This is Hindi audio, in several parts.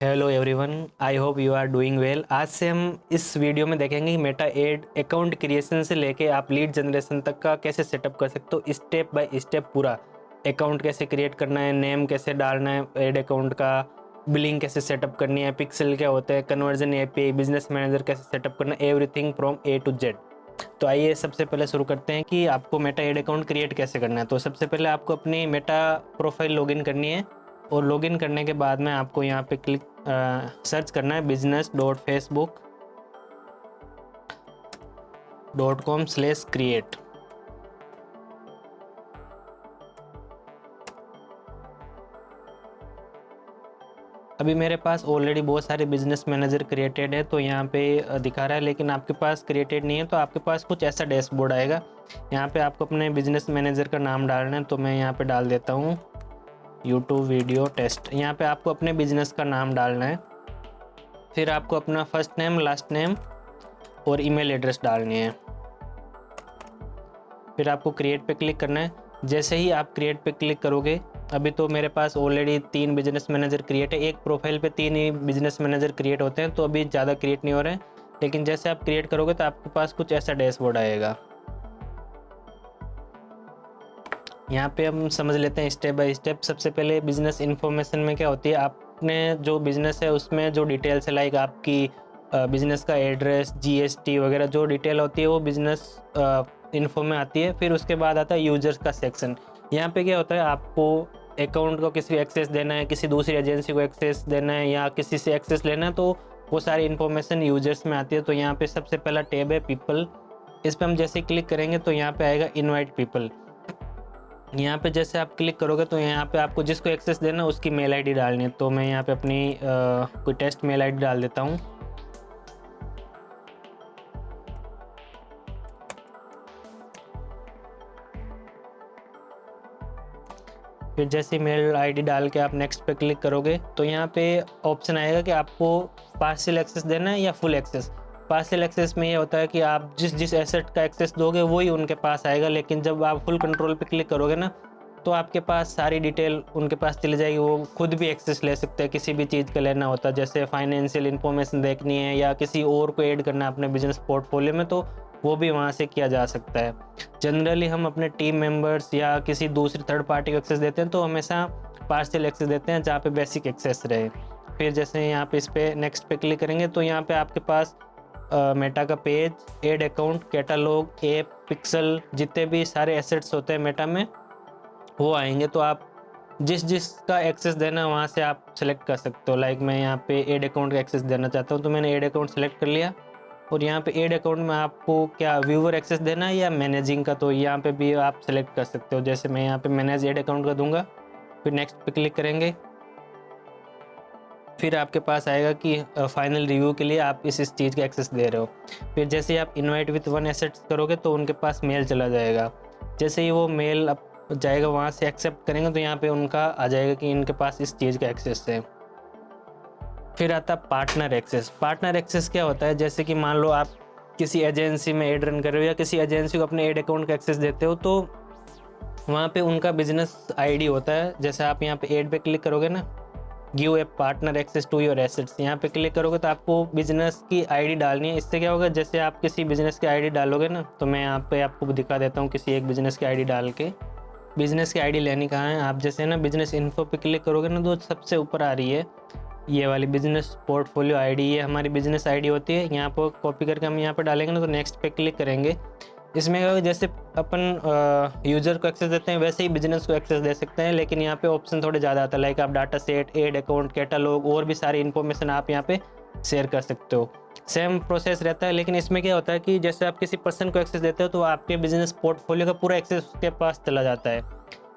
Hello everyone, I hope you are doing well. आज से हम इस वीडियो में देखेंगे कि मेटा एड अकाउंट क्रिएशन से लेके आप लीड जनरेशन तक का कैसे सेटअप कर सकते हो। स्टेप बाय स्टेप पूरा अकाउंट कैसे क्रिएट करना है, नेम कैसे डालना है एड अकाउंट का, बिलिंग कैसे सेटअप करनी है, पिक्सल क्या होता है, कन्वर्जन एपीआई, बिजनेस मैनेजर कैसे सेटअप करना है, everything from A to Z. तो आइए सबसे पहले शुरू करते हैं कि आपको मेटा एड अकाउंट क्रिएट कैसे करना है। तो सबसे पहले आपको अपनी मेटा प्रोफाइल लॉगिन करनी है और लॉगिन करने के बाद में आपको यहाँ पे क्लिक सर्च करना है business.facebook.com/create। अभी मेरे पास ऑलरेडी बहुत सारे बिजनेस मैनेजर क्रिएटेड है तो यहाँ पे दिखा रहा है, लेकिन आपके पास क्रिएटेड नहीं है तो आपके पास कुछ ऐसा डैशबोर्ड आएगा। यहाँ पे आपको अपने बिजनेस मैनेजर का नाम डालना है, तो मैं यहाँ पे डाल देता हूँ यूट्यूब वीडियो टेस्ट। यहाँ पे आपको अपने बिजनेस का नाम डालना है, फिर आपको अपना फर्स्ट नेम, लास्ट नेम और ईमेल एड्रेस डालनी है। फिर आपको क्रिएट पे क्लिक करना है। जैसे ही आप क्रिएट पे क्लिक करोगे, अभी तो मेरे पास ऑलरेडी 3 बिजनेस मैनेजर क्रिएट है। एक प्रोफाइल पे 3 ही बिजनेस मैनेजर क्रिएट होते हैं, तो अभी ज़्यादा क्रिएट नहीं हो रहे हैं। लेकिन जैसे आप क्रिएट करोगे तो आपके पास कुछ ऐसा डैशबोर्ड आएगा। यहाँ पे हम समझ लेते हैं स्टेप बाय स्टेप। सबसे पहले बिजनेस इन्फॉर्मेशन में क्या होती है, आपने जो बिजनेस है उसमें जो डिटेल्स है, लाइक आपकी बिजनेस का एड्रेस, जीएसटी वगैरह जो डिटेल होती है वो बिजनेस इन्फो में आती है। फिर उसके बाद आता है यूजर्स का सेक्शन। यहाँ पे क्या होता है, आपको अकाउंट को किसी को एक्सेस देना है, किसी दूसरी एजेंसी को एक्सेस देना है या किसी से एक्सेस लेना है, तो वो सारी इन्फॉर्मेशन यूजर्स में आती है। तो यहाँ पे सबसे पहला टैब है पीपल। इस पर हम जैसे क्लिक करेंगे तो यहाँ पे आएगा इनवाइट पीपल। यहाँ पे जैसे आप क्लिक करोगे तो यहाँ पे आपको जिसको एक्सेस देना है उसकी मेल आईडी डालनी है। तो मैं यहाँ पे अपनी कोई टेस्ट मेल आईडी डाल देता हूँ। फिर जैसे मेल आईडी डाल के आप नेक्स्ट पे क्लिक करोगे तो यहाँ पे ऑप्शन आएगा कि आपको पार्शियल एक्सेस देना है या फुल एक्सेस। पार्शियल एक्सेस में ये होता है कि आप जिस एसेट का एक्सेस दोगे वही उनके पास आएगा, लेकिन जब आप फुल कंट्रोल पे क्लिक करोगे ना तो आपके पास सारी डिटेल उनके पास चली जाएगी। वो खुद भी एक्सेस ले सकते हैं किसी भी चीज़ का लेना होता है, जैसे फाइनेंशियल इन्फॉर्मेशन देखनी है या किसी और को ऐड करना है अपने बिजनेस पोर्टफोलियो में, तो वो भी वहाँ से किया जा सकता है। जनरली हम अपने टीम मेंबर्स या किसी दूसरी थर्ड पार्टी को एक्सेस देते हैं तो हमेशा पार्शियल एक्सेस देते हैं जहाँ पे बेसिक एक्सेस रहे। फिर जैसे यहाँ पे इस पर नेक्स्ट पे क्लिक करेंगे तो यहाँ पे आपके पास मेटा का page, ad account, catalogue, app, pixel, जितने भी सारे एसेट्स होते हैं मेटा में वो आएंगे। तो आप जिसका एक्सेस देना है वहाँ से आप सेलेक्ट कर सकते हो। लाइक मैं यहाँ पे एड अकाउंट का एक्सेस देना चाहता हूँ तो मैंने एड अकाउंट सेलेक्ट कर लिया। और यहाँ पे एड अकाउंट में आपको क्या व्यूवर एक्सेस देना है या मैनेजिंग का, तो यहाँ पे भी आप सेलेक्ट कर सकते हो। जैसे मैं यहाँ पे मैनेज एड अकाउंट का दूंगा, फिर नेक्स्ट पे क्लिक करेंगे। फिर आपके पास आएगा कि फाइनल रिव्यू के लिए आप इस चीज़ का एक्सेस दे रहे हो। फिर जैसे ही आप इनवाइट विथ वन एसेट्स करोगे तो उनके पास मेल चला जाएगा। जैसे ही वो मेल जाएगा वहाँ से एक्सेप्ट करेंगे तो यहाँ पे उनका आ जाएगा कि इनके पास इस चीज़ का एक्सेस है। फिर आता है पार्टनर एक्सेस। पार्टनर एक्सेस क्या होता है, जैसे कि मान लो आप किसी एजेंसी में एड रन कर रहे हो या किसी एजेंसी को अपने एड अकाउंट का एक्सेस देते हो, तो वहाँ पे उनका बिजनेस आईडी होता है। जैसे आप यहाँ पे एड पे क्लिक करोगे ना, give a partner access to your assets, यहाँ पे क्लिक करोगे तो आपको बिजनेस की आईडी डालनी है। इससे क्या होगा, जैसे आप किसी बिजनेस की आईडी डालोगे ना, तो मैं यहाँ पे आपको दिखा देता हूँ किसी एक बिजनेस की आईडी डाल के। बिजनेस की आईडी लेनी कहाँ है, आप जैसे ना बिजनेस इन्फो पे क्लिक करोगे ना तो सबसे ऊपर आ रही है ये वाली बिजनेस पोर्टफोलियो आईडी। ये हमारी बिजनेस आईडी होती है। यहाँ पर कॉपी करके हम यहाँ पे डालेंगे ना तो नेक्स्ट पे क्लिक करेंगे। इसमें जैसे अपन यूज़र को एक्सेस देते हैं वैसे ही बिजनेस को एक्सेस दे सकते हैं, लेकिन यहाँ पे ऑप्शन थोड़े ज़्यादा आता है। लाइक आप data set, ad account, catalogue और भी सारी इन्फॉर्मेशन आप यहाँ पे शेयर कर सकते हो। सेम प्रोसेस रहता है, लेकिन इसमें क्या होता है कि जैसे आप किसी पर्सन को एक्सेस देते हो तो आपके बिजनेस पोर्टफोलियो का पूरा एक्सेस उसके पास चला जाता है।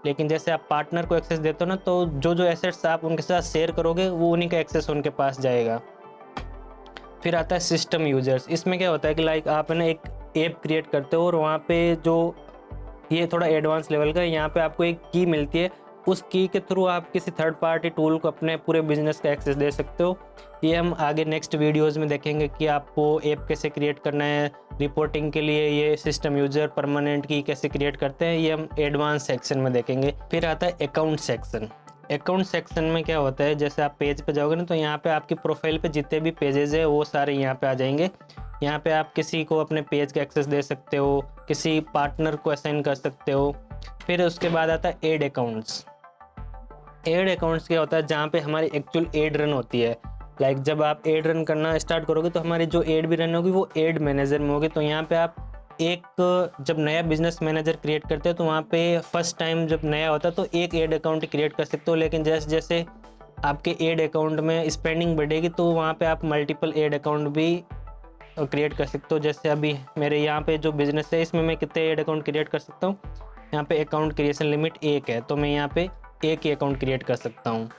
लेकिन जैसे आप पार्टनर को एक्सेस देते हो ना, तो जो एसेट्स आप उनके साथ शेयर करोगे वो उन्हीं का एक्सेस उनके पास जाएगा। फिर आता है सिस्टम यूजर्स। इसमें क्या होता है कि लाइक आप ना एक ऐप क्रिएट करते हो और वहाँ पे जो ये थोड़ा एडवांस लेवल का है, यहाँ पे आपको एक की मिलती है। उस की के थ्रू आप किसी थर्ड पार्टी टूल को अपने पूरे बिजनेस का एक्सेस दे सकते हो। ये हम आगे नेक्स्ट वीडियोस में देखेंगे कि आपको ऐप कैसे क्रिएट करना है। रिपोर्टिंग के लिए ये सिस्टम यूजर परमानेंट की कैसे क्रिएट करते हैं, ये हम एडवांस सेक्शन में देखेंगे। फिर आता है अकाउंट सेक्शन। अकाउंट सेक्शन में क्या होता है, जैसे आप पेज पे जाओगे ना तो यहाँ पे आपकी प्रोफाइल पे जितने भी पेजेस है वो सारे यहाँ पे आ जाएंगे। यहाँ पे आप किसी को अपने पेज का एक्सेस दे सकते हो, किसी पार्टनर को असाइन कर सकते हो। फिर उसके बाद आता है एड अकाउंट्स। एड अकाउंट्स क्या होता है, जहाँ पे हमारी एक्चुअल एड रन होती है। लाइक जब आप एड रन करना स्टार्ट करोगे तो हमारी जो एड भी रन होगी वो एड मैनेजर में होगी। तो यहाँ पे आप एक जब नया बिजनेस मैनेजर क्रिएट करते हो तो वहाँ पे फर्स्ट टाइम जब नया होता है तो एक एड अकाउंट क्रिएट कर सकते हो, लेकिन जैसे जैसे आपके एड अकाउंट में स्पेंडिंग बढ़ेगी तो वहाँ पे आप मल्टीपल एड अकाउंट भी क्रिएट कर सकते हो। जैसे अभी मेरे यहाँ पे जो बिजनेस है इसमें मैं कितने एड अकाउंट क्रिएट कर सकता हूँ, यहाँ पे अकाउंट क्रिएशन लिमिट 1 है, तो मैं यहाँ पे एक ही अकाउंट क्रिएट कर सकता हूँ।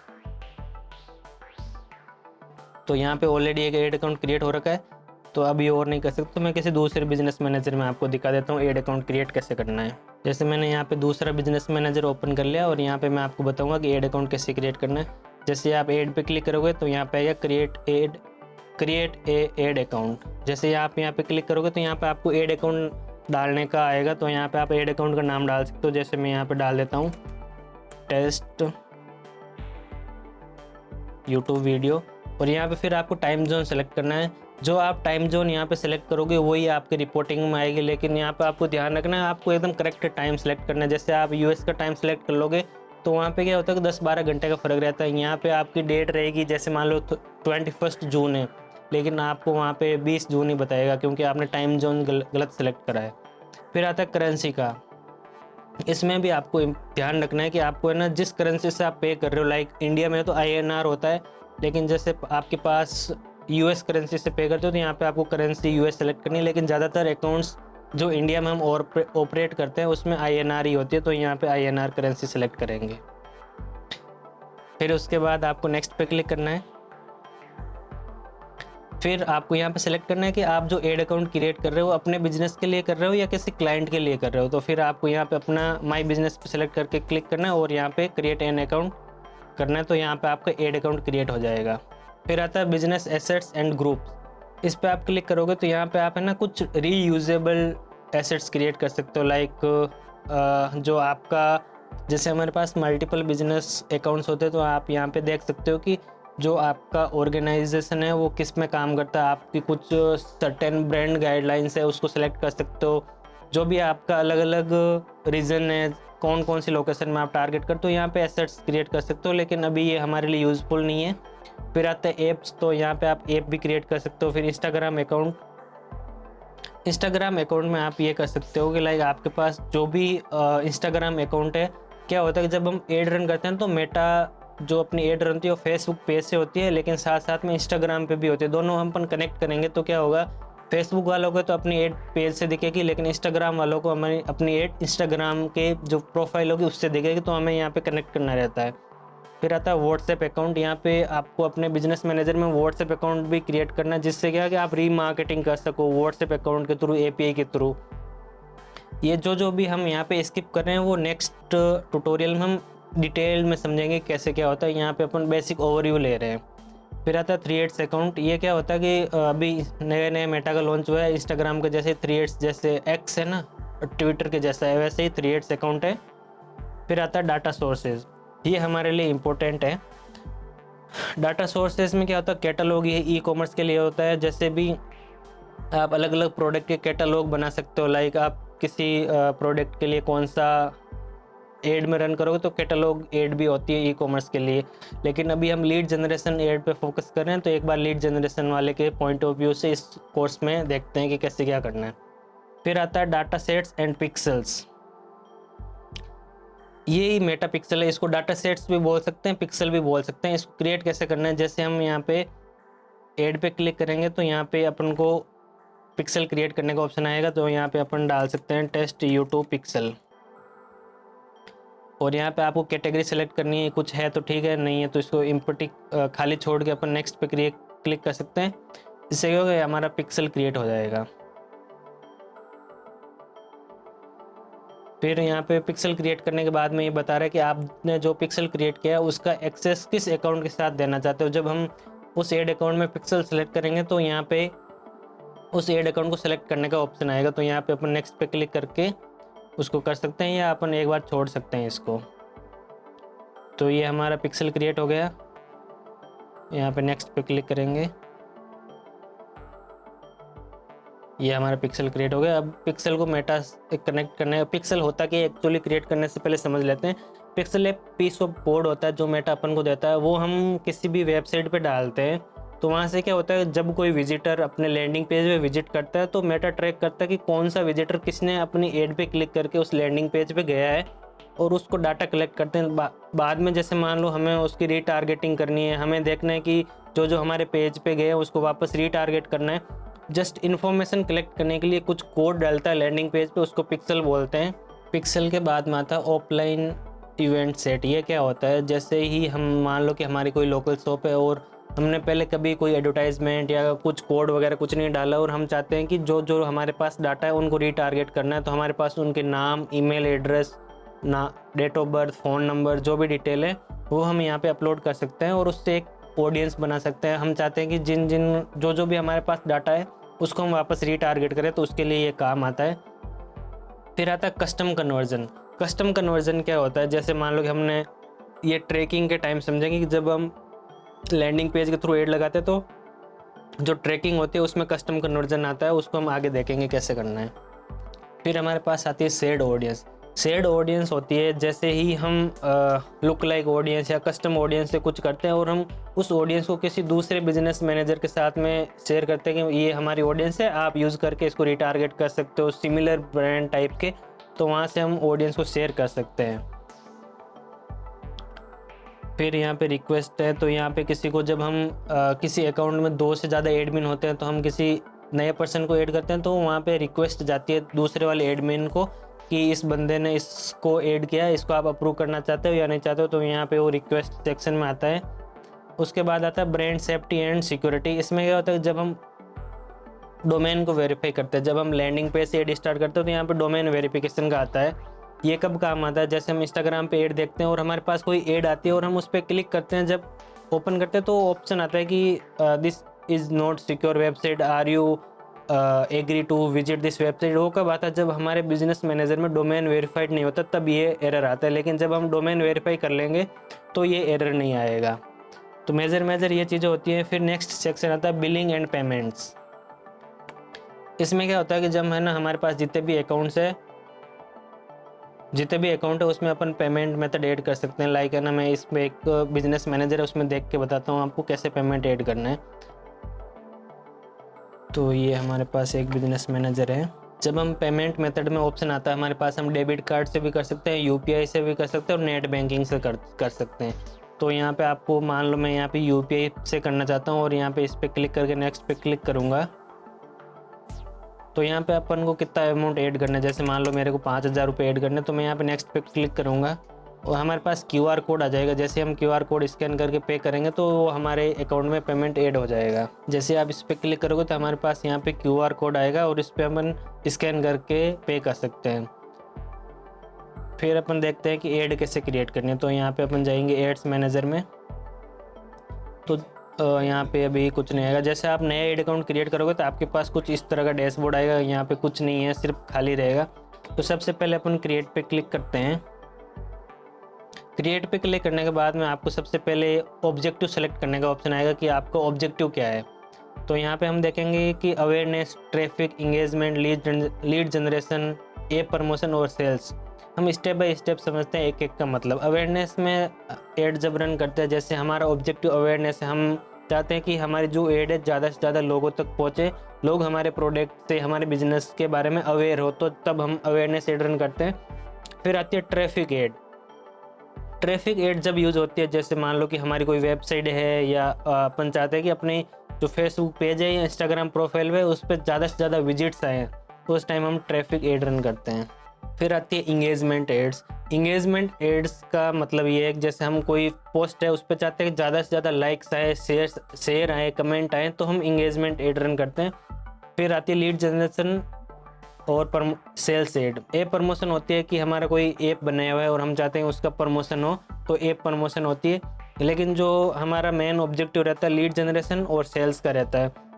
तो यहाँ पे ऑलरेडी एक एड अकाउंट क्रिएट हो रखा है, तो अभी और नहीं कर सकता। तो मैं किसी दूसरे बिजनेस मैनेजर में आपको दिखा देता हूँ एड अकाउंट क्रिएट कैसे करना है। जैसे मैंने यहाँ पे दूसरा बिजनेस मैनेजर ओपन कर लिया और यहाँ पे मैं आपको बताऊँगा कि एड अकाउंट कैसे क्रिएट करना है। जैसे आप एड पे क्लिक करोगे तो यहाँ पे आएगा क्रिएट ए एड अकाउंट। जैसे आप यहाँ पे क्लिक करोगे तो यहाँ पे आपको एड अकाउंट डालने का आएगा। तो यहाँ पे आप एड अकाउंट का नाम डाल सकते हो। जैसे मैं यहाँ पे डाल देता हूँ टेस्ट यूट्यूब वीडियो, और यहाँ पे फिर आपको टाइम जोन सेलेक्ट करना है। जो आप टाइम जोन यहाँ पे सेलेक्ट करोगे वही आपके रिपोर्टिंग में आएगी, लेकिन यहाँ पे आपको ध्यान रखना है, आपको एकदम करेक्ट टाइम सेलेक्ट करना है। जैसे आप यूएस का टाइम सेलेक्ट कर लोगे तो वहाँ पे क्या होता है कि 10-12 घंटे का फ़र्क रहता है। यहाँ पे आपकी डेट रहेगी, जैसे मान लो 21 जून है, लेकिन आपको वहाँ पे 20 जून ही बताएगा क्योंकि आपने टाइम जोन गलत सेलेक्ट करा है। फिर आता है करेंसी का। इसमें भी आपको ध्यान रखना है कि आपको है ना जिस करेंसी से आप पे कर रहे हो, लाइक इंडिया में तो INR होता है, लेकिन जैसे आपके पास US करेंसी से पे करते हो तो यहाँ पे आपको करेंसी US सेलेक्ट करनी है। लेकिन ज़्यादातर अकाउंट्स जो इंडिया में हम ऑपरेट करते हैं उसमें INR ही होती है, तो यहाँ पे INR करेंसी सेलेक्ट करेंगे। फिर उसके बाद आपको नेक्स्ट पे क्लिक करना है। फिर आपको यहाँ पे सेलेक्ट करना है कि आप जो एड अकाउंट क्रिएट कर रहे हो अपने बिजनेस के लिए कर रहे हो या किसी क्लाइंट के लिए कर रहे हो। तो फिर आपको यहाँ पे अपना माई बिजनेस पे सेलेक्ट करके क्लिक करना है और यहाँ पे क्रिएट एन अकाउंट करना है। तो यहाँ पे आपका एड अकाउंट क्रिएट हो जाएगा। फिर आता है बिजनेस एसेट्स एंड ग्रुप्स। इस पर आप क्लिक करोगे तो यहाँ पे आप है ना कुछ रीयूजेबल एसेट्स क्रिएट कर सकते हो। लाइक जो आपका, जैसे हमारे पास मल्टीपल बिजनेस अकाउंट्स होते हैं तो आप यहाँ पे देख सकते हो कि जो आपका ऑर्गेनाइजेशन है वो किस में काम करता है। आपकी कुछ सर्टेन ब्रांड गाइडलाइंस है उसको सेलेक्ट कर सकते हो। जो भी आपका अलग अलग रीजन है, कौन कौन सी लोकेशन में आप टारगेट करते हो, यहाँ पे एसेट्स क्रिएट कर सकते हो, लेकिन अभी ये हमारे लिए यूज़फुल नहीं है। फिर आता है एप्स, तो यहाँ पे आप ऐप भी क्रिएट कर सकते हो। फिर इंस्टाग्राम अकाउंट में आप ये कर सकते हो कि लाइक आपके पास जो भी इंस्टाग्राम अकाउंट है, क्या होता है कि जब हम एड रन करते हैं तो मेटा जो अपनी एड रन होती है वो फेसबुक पेज से होती है, लेकिन साथ साथ में इंस्टाग्राम पे भी होती है। दोनों हम अपन कनेक्ट करेंगे तो क्या होगा, फेसबुक वालों को तो अपनी एड पेज से दिखेगी, लेकिन इंस्टाग्राम वालों को हमारी अपनी एड इंस्टाग्राम के जो प्रोफाइल होगी उससे दिखेगी। तो हमें यहाँ पे कनेक्ट करना रहता है। फिर आता है व्हाट्सएप अकाउंट। यहाँ पे आपको अपने बिजनेस मैनेजर में व्हाट्सएप अकाउंट भी क्रिएट करना है, जिससे क्या है कि आप रीमार्केटिंग कर सको व्हाट्सएप अकाउंट के थ्रू, API के थ्रू। ये जो भी हम यहाँ पे स्किप कर रहे हैं वो नेक्स्ट ट्यूटोरियल में हम डिटेल में समझेंगे कैसे क्या होता है। यहाँ पे अपन बेसिक ओवरव्यू ले रहे हैं। फिर आता है 3Ads अकाउंट। ये क्या होता है कि अभी नए मेटा का लॉन्च हुआ है इंस्टाग्राम के जैसे 3Ads, जैसे X है ना ट्विटर के जैसा है, वैसे ही 3Ads अकाउंट है। फिर आता है डाटा सोर्सेज। ये हमारे लिए इम्पोर्टेंट है। डाटा सोर्सेज में क्या होता है, कैटलॉग, ये ई-कॉमर्स के लिए होता है। जैसे भी आप अलग अलग प्रोडक्ट के कैटलॉग बना सकते हो। लाइक आप किसी प्रोडक्ट के लिए कौन सा एड में रन करोगे तो कैटलॉग एड भी होती है ई-कॉमर्स के लिए। लेकिन अभी हम लीड जनरेशन एड पे फोकस कर रहे हैं, तो एक बार लीड जनरेशन वाले के पॉइंट ऑफ व्यू से इस कोर्स में देखते हैं कि कैसे क्या करना है। फिर आता है डाटा सेट्स एंड पिक्सल्स। ये ही मेटा पिक्सल है, इसको डाटा सेट्स भी बोल सकते हैं, पिक्सल भी बोल सकते हैं। इसको क्रिएट कैसे करना है, जैसे हम यहाँ पे एड पे क्लिक करेंगे तो यहाँ पे अपन को पिक्सल क्रिएट करने का ऑप्शन आएगा। तो यहाँ पे अपन डाल सकते हैं टेस्ट यूट्यूब पिक्सल, और यहाँ पे आपको कैटेगरी सेलेक्ट करनी है, कुछ है तो ठीक है, नहीं है तो इसको इम्पोर्टी खाली छोड़ के अपन नेक्स्ट पे क्लिक कर सकते हैं। इससे क्या होगा, हमारा पिक्सल क्रिएट हो जाएगा। फिर यहाँ पे पिक्सल क्रिएट करने के बाद में ये बता रहा है कि आपने जो पिक्सल क्रिएट किया है उसका एक्सेस किस अकाउंट के साथ देना चाहते हो। जब हम उस एड अकाउंट में पिक्सल सेलेक्ट करेंगे तो यहाँ पे उस एड अकाउंट को सेलेक्ट करने का ऑप्शन आएगा। तो यहाँ पे अपन नेक्स्ट पे क्लिक करके उसको कर सकते हैं, या अपन एक बार छोड़ सकते हैं इसको। तो ये हमारा पिक्सल क्रिएट हो गया। यहाँ पे नेक्स्ट पे क्लिक करेंगे, ये हमारा पिक्सल क्रिएट हो गया। अब पिक्सल को मेटा से कनेक्ट करना है। पिक्सल होता कि एक्चुअली क्रिएट करने से पहले समझ लेते हैं। पिक्सल एक पीस ऑफ कोड होता है जो मेटा अपन को देता है, वो हम किसी भी वेबसाइट पे डालते हैं। तो वहाँ से क्या होता है, जब कोई विजिटर अपने लैंडिंग पेज पे विजिट करता है तो मेटा ट्रैक करता है कि कौन सा विजिटर किसने अपनी एड पे क्लिक करके उस लैंडिंग पेज पे गया है, और उसको डाटा कलेक्ट करते हैं। बाद में जैसे मान लो हमें उसकी रीटारगेटिंग करनी है, हमें देखना है कि जो जो हमारे पेज पे गए उसको वापस रीटारगेट करना है। जस्ट इन्फॉर्मेशन कलेक्ट करने के लिए कुछ कोड डालता है लैंडिंग पेज पे, उसको पिक्सल बोलते हैं। पिक्सल के बाद में आता है ऑफलाइन इवेंट सेट। ये क्या होता है, जैसे ही हम मान लो कि हमारी कोई लोकल शॉप है और हमने पहले कभी कोई एडवर्टाइजमेंट या कुछ कोड वगैरह कुछ नहीं डाला, और हम चाहते हैं कि जो जो हमारे पास डाटा है उनको रीटारगेट करना है, तो हमारे पास उनके नाम, email address, date of birth, phone number, जो भी डिटेल है वो हम यहाँ पे अपलोड कर सकते हैं और उससे एक ऑडियंस बना सकते हैं। हम चाहते हैं कि जिन जिन जो जो भी हमारे पास डाटा है उसको हम वापस रीटारगेट करें, तो उसके लिए ये काम आता है। फिर आता है कस्टम कन्वर्जन। कस्टम कन्वर्जन क्या होता है, जैसे मान लो कि हमने ये ट्रैकिंग के टाइम समझेंगे कि जब हम लैंडिंग पेज के थ्रू एड लगाते हैं तो जो ट्रैकिंग होती है उसमें कस्टम कन्वर्जन आता है, उसको हम आगे देखेंगे कैसे करना है। फिर हमारे पास आती है शेयर्ड ऑडियंस। शेयर्ड ऑडियंस होती है जैसे ही हम लुक लाइक ऑडियंस या कस्टम ऑडियंस से कुछ करते हैं और हम उस ऑडियंस को किसी दूसरे बिजनेस मैनेजर के साथ में शेयर करते हैं कि ये हमारी ऑडियंस है, आप यूज़ करके इसको रिटारगेट कर सकते हो सिमिलर ब्रांड टाइप के, तो वहाँ से हम ऑडियंस को शेयर कर सकते हैं। फिर यहाँ पे रिक्वेस्ट है, तो यहाँ पे किसी को जब हम किसी अकाउंट में 2 से ज़्यादा एडमिन होते हैं तो हम किसी नए पर्सन को ऐड करते हैं, तो वहाँ पे रिक्वेस्ट जाती है दूसरे वाले एडमिन को कि इस बंदे ने इसको ऐड किया है, इसको आप अप्रूव करना चाहते हो या नहीं चाहते हो, तो यहाँ पे वो रिक्वेस्ट सेक्शन में आता है। उसके बाद आता है ब्रांड सेफ्टी एंड सिक्योरिटी। इसमें क्या होता है, जब हम डोमेन को वेरीफाई करते हैं, जब हम लैंडिंग पेज से ऐड स्टार्ट करते हैं तो यहाँ पे डोमेन वेरिफिकेशन का आता है। ये कब काम आता है, जैसे हम इंस्टाग्राम पे ऐड देखते हैं और हमारे पास कोई ऐड आती है और हम उस पर क्लिक करते हैं, जब ओपन करते हैं तो ऑप्शन आता है कि this is not secure website, are you agree to visit this website. वो कब आता है, जब हमारे बिजनेस मैनेजर में डोमेन वेरीफाइड नहीं होता तब ये एरर आता है, लेकिन जब हम डोमेन वेरीफाई कर लेंगे तो ये एरर नहीं आएगा। तो मेजर ये चीज़ें होती हैं। फिर नेक्स्ट सेक्शन आता है बिलिंग एंड पेमेंट्स। इसमें क्या होता है कि जब है ना हमारे पास जितने भी अकाउंट है उसमें अपन पेमेंट मेथड ऐड कर सकते हैं। लाइक है ना, मैं इसमें एक बिजनेस मैनेजर है उसमें देख के बताता हूँ आपको कैसे पेमेंट ऐड करना है। तो ये हमारे पास एक बिजनेस मैनेजर है। जब हम पेमेंट मेथड में ऑप्शन आता है हमारे पास, हम डेबिट कार्ड से भी कर सकते हैं, यूपीआई से भी कर सकते हैं और नेट बैंकिंग से कर सकते हैं। तो यहाँ पे आपको मान लो मैं यहाँ पे यूपीआई से करना चाहता हूँ और यहाँ पे इस पर क्लिक करके नेक्स्ट पे क्लिक करूँगा, तो यहाँ पे अपन को कितना अमाउंट ऐड करना है, जैसे मान लो मेरे को 5,000 रुपये ऐड करने, तो मैं यहाँ पे नेक्स्ट पे क्लिक करूँगा और हमारे पास क्यूआर कोड आ जाएगा। जैसे हम क्यूआर कोड स्कैन करके पे करेंगे तो वो हमारे अकाउंट में पेमेंट ऐड हो जाएगा। जैसे आप इस पर क्लिक करोगे तो हमारे पास यहाँ पे क्यूआर कोड आएगा और इस पर अपन स्कैन करके पे कर सकते हैं। फिर अपन देखते हैं कि ऐड कैसे क्रिएट करनी है। तो यहाँ पे अपन जाएंगे एड्स मैनेजर में, तो यहाँ पे अभी कुछ नहीं आएगा। जैसे आप नया ऐड अकाउंट क्रिएट करोगे तो आपके पास कुछ इस तरह का डैशबोर्ड आएगा, यहाँ पे कुछ नहीं है, सिर्फ खाली रहेगा। तो सबसे पहले अपन क्रिएट पे क्लिक करते हैं। क्रिएट पे क्लिक करने के बाद में आपको सबसे पहले ऑब्जेक्टिव सेलेक्ट करने का ऑप्शन आएगा कि आपका ऑब्जेक्टिव क्या है। तो यहाँ पे हम देखेंगे कि awareness, traffic, engagement, lead generation, app promotion और सेल्स। हम स्टेप बाय स्टेप समझते हैं एक एक का मतलब। अवेयरनेस में ऐड जब रन करते हैं, जैसे हमारा ऑब्जेक्टिव अवेयरनेस है, हम चाहते हैं कि हमारी जो ऐड है ज़्यादा से ज़्यादा लोगों तक पहुँचे, लोग हमारे प्रोडक्ट से, हमारे बिजनेस के बारे में अवेयर हो, तो तब हम अवेयरनेस ऐड रन करते हैं। फिर आती है ट्रैफिक ऐड। ट्रैफिक ऐड जब यूज़ होती है, जैसे मान लो कि हमारी कोई वेबसाइट है या अपन चाहते हैं कि अपनी जो फेसबुक पेज है या इंस्टाग्राम प्रोफाइल है उस पर ज़्यादा से ज़्यादा विजिट्स आए, तो उस टाइम हम ट्रैफिक ऐड रन करते हैं। फिर आती है इंगेजमेंट एड्स। इंगेजमेंट एड्स का मतलब ये है कि जैसे हम कोई पोस्ट है उस पर चाहते हैं कि ज़्यादा से ज़्यादा लाइक्स आए, शेयर आए, कमेंट आए, तो हम इंगेजमेंट एड रन करते हैं। फिर आती है लीड जनरेशन और सेल्स एड। ऐप प्रमोशन होती है कि हमारा कोई ऐप बनाया हुआ है और हम चाहते हैं उसका प्रमोशन हो, तो ऐप प्रमोशन होती है। लेकिन जो हमारा मेन ऑब्जेक्टिव रहता है लीड जनरेशन और सेल्स का रहता है।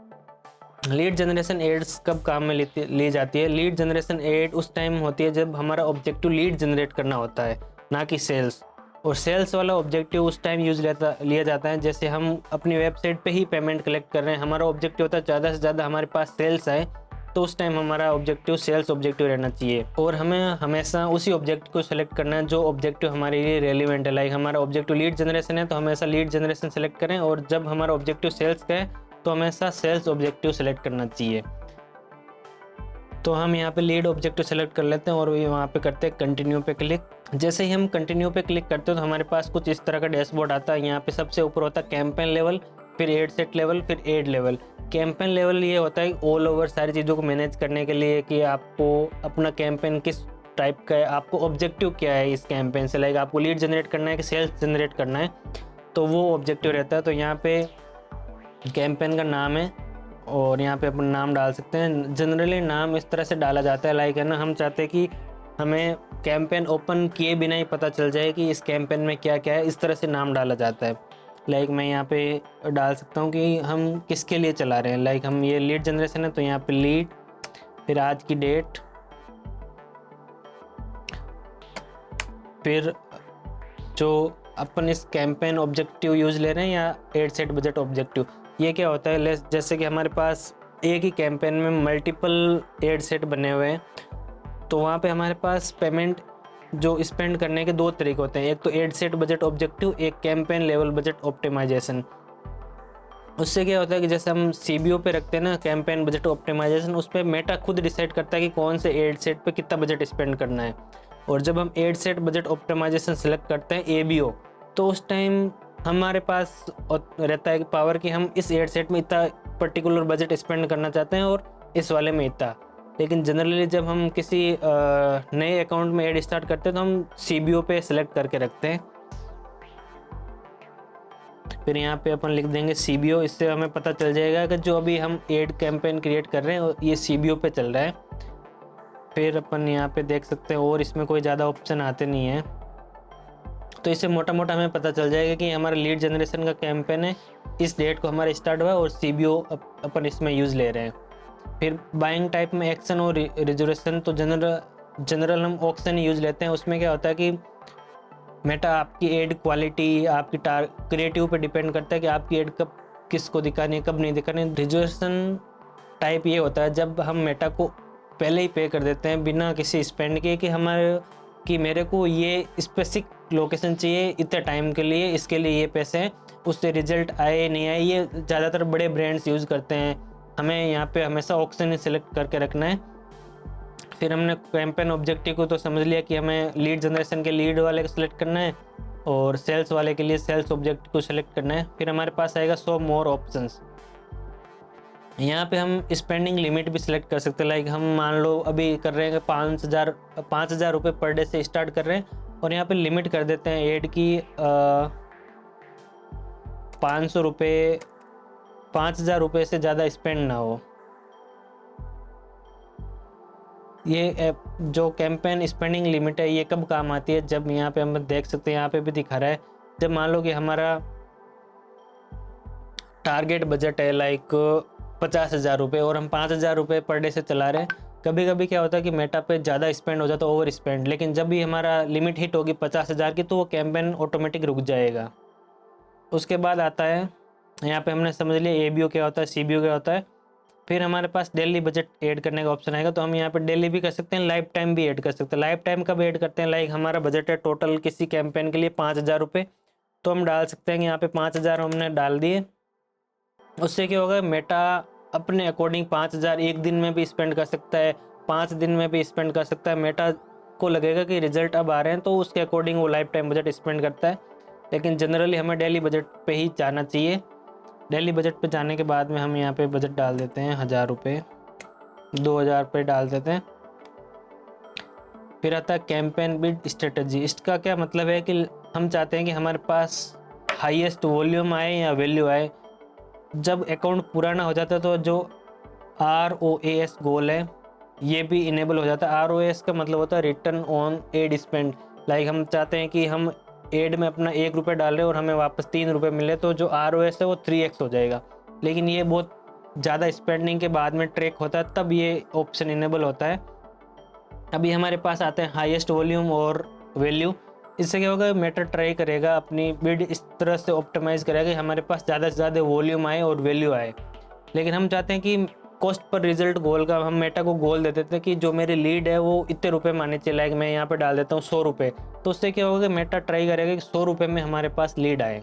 लीड जनरेशन एड्स कब काम में ली जाती है? लीड जनरेशन एड उस टाइम होती है जब हमारा ऑब्जेक्टिव लीड जनरेट करना होता है, ना कि सेल्स। और सेल्स वाला ऑब्जेक्टिव उस टाइम लिया जाता है जैसे हम अपनी वेबसाइट पे ही पेमेंट कलेक्ट कर रहे हैं, हमारा ऑब्जेक्टिव होता है ज़्यादा से ज़्यादा हमारे पास सेल्स आए, तो उस टाइम हमारा ऑब्जेक्टिव सेल्स ऑब्जेक्टिव रहना चाहिए। और हमें हमेशा उसी ऑब्जेक्टिव को सेलेक्ट करना है जो ऑब्जेक्टिव हमारे लिए रेलिवेंट है। लाइक हमारा ऑब्जेक्टिव लीड जनरेशन है तो हमेशा लीड जनरेशन सेलेक्ट करें, और जब हमारा ऑब्जेक्टिव सेल्स का है तो हमेशा सेल्स ऑब्जेक्टिव सेलेक्ट करना चाहिए। तो हम यहाँ पे लीड ऑब्जेक्टिव सेलेक्ट कर लेते हैं और वहाँ पे करते हैं कंटिन्यू पे क्लिक। जैसे ही हम कंटिन्यू पे क्लिक करते हैं तो हमारे पास कुछ इस तरह का डैशबोर्ड आता है। यहाँ पे सबसे ऊपर होता है कैंपेन लेवल, फिर एड सेट लेवल, फिर एड लेवल। कैंपेन लेवल ये होता है ऑल ओवर सारी चीज़ों को मैनेज करने के लिए कि आपको अपना कैंपेन किस टाइप का है, आपको ऑब्जेक्टिव क्या है इस कैंपेन से, लाइक आपको लीड जनरेट करना है कि सेल्स जनरेट करना है, तो वो ऑब्जेक्टिव रहता है। तो यहाँ पे कैंपेन का नाम है और यहाँ पे अपन नाम डाल सकते हैं। जनरली नाम इस तरह से डाला जाता है, लाइक है ना, हम चाहते हैं कि हमें कैंपेन ओपन किए बिना ही पता चल जाए कि इस कैंपेन में क्या क्या है, इस तरह से नाम डाला जाता है। लाइक मैं यहाँ पे डाल सकता हूँ कि हम किसके लिए चला रहे हैं। लाइक हम ये लीड जनरेशन है तो यहाँ पे लीड, फिर आज की डेट, फिर जो अपन इस कैंपेन ऑब्जेक्टिव यूज ले रहे हैं या एड सेट बजट ऑब्जेक्टिव। ये क्या होता है, जैसे कि हमारे पास एक ही कैंपेन में मल्टीपल एड सेट बने हुए हैं, तो वहाँ पे हमारे पास पेमेंट जो स्पेंड करने के दो तरीके होते हैं, एक तो एड सेट बजट ऑब्जेक्टिव, एक कैंपेन लेवल बजट ऑप्टिमाइजेशन। उससे क्या होता है कि जैसे हम CBO पे रखते हैं ना कैंपेन बजट ऑप्टिमाइजेशन, उस पर मेटा खुद डिसाइड करता है कि कौन से एड सेट पे कितना बजट स्पेंड करना है। और जब हम ad set budget optimization select करते हैं ABO, तो उस टाइम हमारे पास रहता है पावर कि हम इस एड सेट में इतना पर्टिकुलर बजट स्पेंड करना चाहते हैं और इस वाले में इतना। लेकिन जनरली जब हम किसी नए अकाउंट में एड स्टार्ट करते हैं तो हम CBO पे सेलेक्ट करके रखते हैं। फिर यहाँ पे अपन लिख देंगे CBO, इससे हमें पता चल जाएगा कि जो अभी हम एड कैंपेन क्रिएट कर रहे हैं ये CBO पे चल रहा है। फिर अपन यहाँ पे देख सकते हैं और इसमें कोई ज़्यादा ऑप्शन आते नहीं है, तो इससे मोटा मोटा हमें पता चल जाएगा कि हमारा लीड जनरेशन का कैंपेन है, इस डेट को हमारा स्टार्ट हुआ और CBO अपन इसमें यूज़ ले रहे हैं। फिर बाइंग टाइप में एक्शन और रिजर्वेशन, तो जनरल हम ऑक्शन यूज़ लेते हैं। उसमें क्या होता है कि मेटा आपकी एड क्वालिटी आपकी क्रिएटिव पे डिपेंड करता है कि आपकी एड कब किसको दिखानी है कब नहीं दिखानी है। रिजर्वेशन टाइप ये होता है जब हम मेटा को पहले ही पे कर देते हैं बिना किसी स्पेंड के कि मेरे को ये स्पेसिफिक लोकेशन चाहिए इतने टाइम के लिए, इसके लिए ये पैसे हैं, उससे रिजल्ट आए नहीं आए, ये ज़्यादातर बड़े ब्रांड्स यूज़ करते हैं। हमें यहाँ पे हमेशा ऑक्शन ही सिलेक्ट करके रखना है। फिर हमने कैंपेन ऑब्जेक्टिव को तो समझ लिया कि हमें लीड जनरेशन के लीड वाले को सिलेक्ट करना है और सेल्स वाले के लिए सेल्स ऑब्जेक्टिव को सिलेक्ट करना है। फिर हमारे पास आएगा शो मोर ऑप्शंस। यहाँ पे हम स्पेंडिंग लिमिट भी सिलेक्ट कर सकते हैं। लाइक हम मान लो अभी कर रहे हैं कि 5,000 रुपये पर डे से स्टार्ट कर रहे हैं और यहाँ पे लिमिट कर देते हैं एड की 500 रुपये, 5,000 रुपये से ज़्यादा स्पेंड ना हो। ये जो कैंपेन स्पेंडिंग लिमिट है ये कब काम आती है, जब यहाँ पे हम देख सकते हैं यहाँ पे भी दिखा रहा है, जब मान लो कि हमारा टारगेट बजट है लाइक 50,000 रुपये और हम 5,000 रुपये पर डे से चला रहे हैं। कभी कभी क्या होता है कि मेटा पे ज़्यादा स्पेंड हो जाता है, ओवर स्पेंड, लेकिन जब भी हमारा लिमिट हिट होगी 50,000 की तो वो कैंपेन ऑटोमेटिक रुक जाएगा। उसके बाद आता है यहाँ पे हमने समझ लिया ABO क्या होता है, CBO क्या होता है। फिर हमारे पास डेली बजट ऐड करने का ऑप्शन आएगा, तो हम यहाँ पे डेली भी कर सकते हैं, लाइफ टाइम भी ऐड कर सकते हैं। लाइफ टाइम कब ऐड करते हैं, लाइक हमारा बजट है टोटल किसी कैंपेन के लिए 5,000 रुपये, तो हम डाल सकते हैं कि यहाँ पे 5,000 हमने डाल दिए। उससे क्या होगा, मेटा अपने अकॉर्डिंग 5,000 एक दिन में भी स्पेंड कर सकता है, 5 दिन में भी स्पेंड कर सकता है। मेटा को लगेगा कि रिजल्ट अब आ रहे हैं तो उसके अकॉर्डिंग वो लाइफ टाइम बजट स्पेंड करता है, लेकिन जनरली हमें डेली बजट पे ही जाना चाहिए। डेली बजट पे जाने के बाद में हम यहाँ पे बजट डाल देते हैं 1,000 रुपये, 2,000 रुपये डाल देते हैं। फिर आता है कैंपेन बिड स्ट्रेटजी। इसका क्या मतलब है कि हम चाहते हैं कि हमारे पास हाईएस्ट वॉल्यूम आए या वैल्यू आए। जब अकाउंट पुराना हो जाता है तो जो ROAS गोल है ये भी इनेबल हो जाता है। ROAS का मतलब होता है return on ad spend. Like हम चाहते हैं कि हम एड में अपना 1 रुपये डाल रहे हैं और हमें वापस 3 रुपये मिले, तो जो ROAS है वो 3x हो जाएगा। लेकिन ये बहुत ज़्यादा स्पेंडिंग के बाद में ट्रैक होता है, तब ये ऑप्शन इनेबल होता है। अभी हमारे पास आते हैं हाईएस्ट वॉल्यूम और वैल्यू। इससे क्या होगा, मेटा ट्राई करेगा अपनी बिड इस तरह से ऑप्टिमाइज करेगा कि हमारे पास ज़्यादा से ज़्यादा वॉल्यूम आए और वैल्यू आए। लेकिन हम चाहते हैं कि कॉस्ट पर रिजल्ट गोल का हम मेटा को गोल दे देते हैं कि जो मेरी लीड है वो इतने रुपए माने चले, लाइक मैं यहाँ पे डाल देता हूँ 100 रुपये, तो उससे क्या होगा कि मेटा ट्राई करेगा कि 100 रुपये में हमारे पास लीड आए।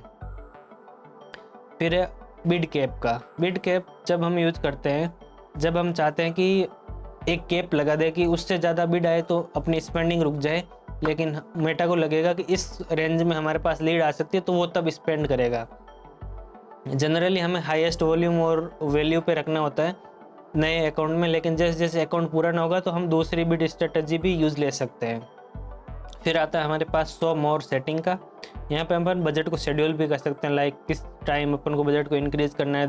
फिर है बिड कैप का। बिड कैप जब हम यूज़ करते हैं, जब हम चाहते हैं कि एक कैप लगा दे कि उससे ज़्यादा बिड आए तो अपनी स्पेंडिंग रुक जाए, लेकिन मेटा को लगेगा कि इस रेंज में हमारे पास लीड आ सकती है तो वो तब स्पेंड करेगा। जनरली हमें हाईएस्ट वॉल्यूम और वैल्यू पे रखना होता है नए अकाउंट में, लेकिन जैसे जैसे अकाउंट पूरा ना होगा तो हम दूसरी बिड स्ट्रेटजी भी यूज़ ले सकते हैं। फिर आता है हमारे पास शो मोर सेटिंग का। यहाँ पे अपन बजट को शेड्यूल भी कर सकते हैं, लाइक किस टाइम अपन को बजट को इंक्रीज़ करना है,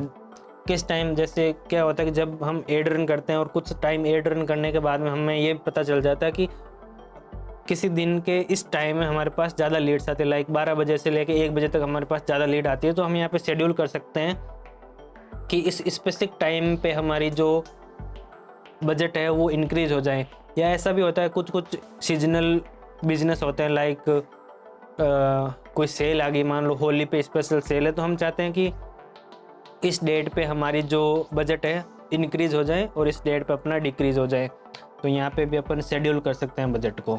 किस टाइम। जैसे क्या होता है कि जब हम एड रन करते हैं और कुछ टाइम एड रन करने के बाद में हमें ये पता चल जाता है कि किसी दिन के इस टाइम में हमारे पास ज़्यादा लीड्स आते हैं, लाइक 12 बजे से लेके 1 बजे तक हमारे पास ज़्यादा लीड आती है, तो हम यहाँ पे शेड्यूल कर सकते हैं कि इस स्पेसिफिक टाइम पे हमारी जो बजट है वो इंक्रीज़ हो जाए। या ऐसा भी होता है कुछ कुछ सीजनल बिजनेस होते हैं, लाइक कोई सेल आ गई, मान लो होली पे स्पेशल सेल है, तो हम चाहते हैं कि इस डेट पे हमारी जो बजट है इंक्रीज़ हो जाए और इस डेट पे अपना डिक्रीज़ हो जाए, तो यहाँ पे भी अपन शेड्यूल कर सकते हैं बजट को।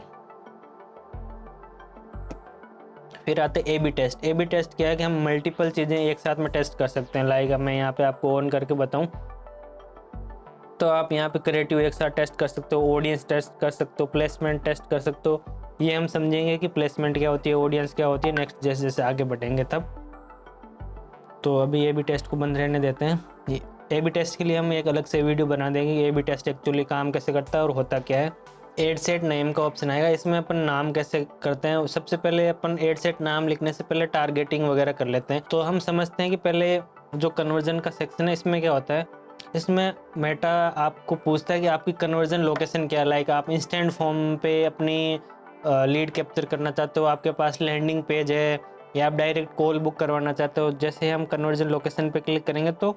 फिर आते A B test. A B test क्या है कि हम मल्टीपल चीज़ें एक साथ में टेस्ट कर सकते हैं, लाइक अब मैं यहाँ पे आपको ऑन करके बताऊँ तो आप यहाँ पे क्रिएटिव एक साथ टेस्ट कर सकते हो, ऑडियंस टेस्ट कर सकते हो, प्लेसमेंट टेस्ट कर सकते हो। ये हम समझेंगे कि प्लेसमेंट क्या होती है, ऑडियंस क्या होती है, नेक्स्ट जैसे जैसे आगे बढ़ेंगे तब। तो अभी ए बी टेस्ट को बंद रहने देते हैं। ए बी टेस्ट के लिए हम एक अलग से वीडियो बना देंगे कि ए बी टेस्ट एक्चुअली काम कैसे करता है और होता क्या है। एड सेट नेम का ऑप्शन आएगा, इसमें अपन नाम कैसे करते हैं। सबसे पहले अपन एड सेट नाम लिखने से पहले टारगेटिंग वगैरह कर लेते हैं। तो हम समझते हैं कि पहले जो कन्वर्जन का सेक्शन है, इसमें क्या होता है, इसमें मेटा आपको पूछता है कि आपकी कन्वर्जन लोकेशन क्या है। लाइक आप इंस्टेंट फॉर्म पे अपनी लीड कैप्चर करना चाहते हो, आपके पास लैंडिंग पेज है, या आप डायरेक्ट कॉल बुक करवाना चाहते हो। जैसे हम कन्वर्जन लोकेशन पे क्लिक करेंगे तो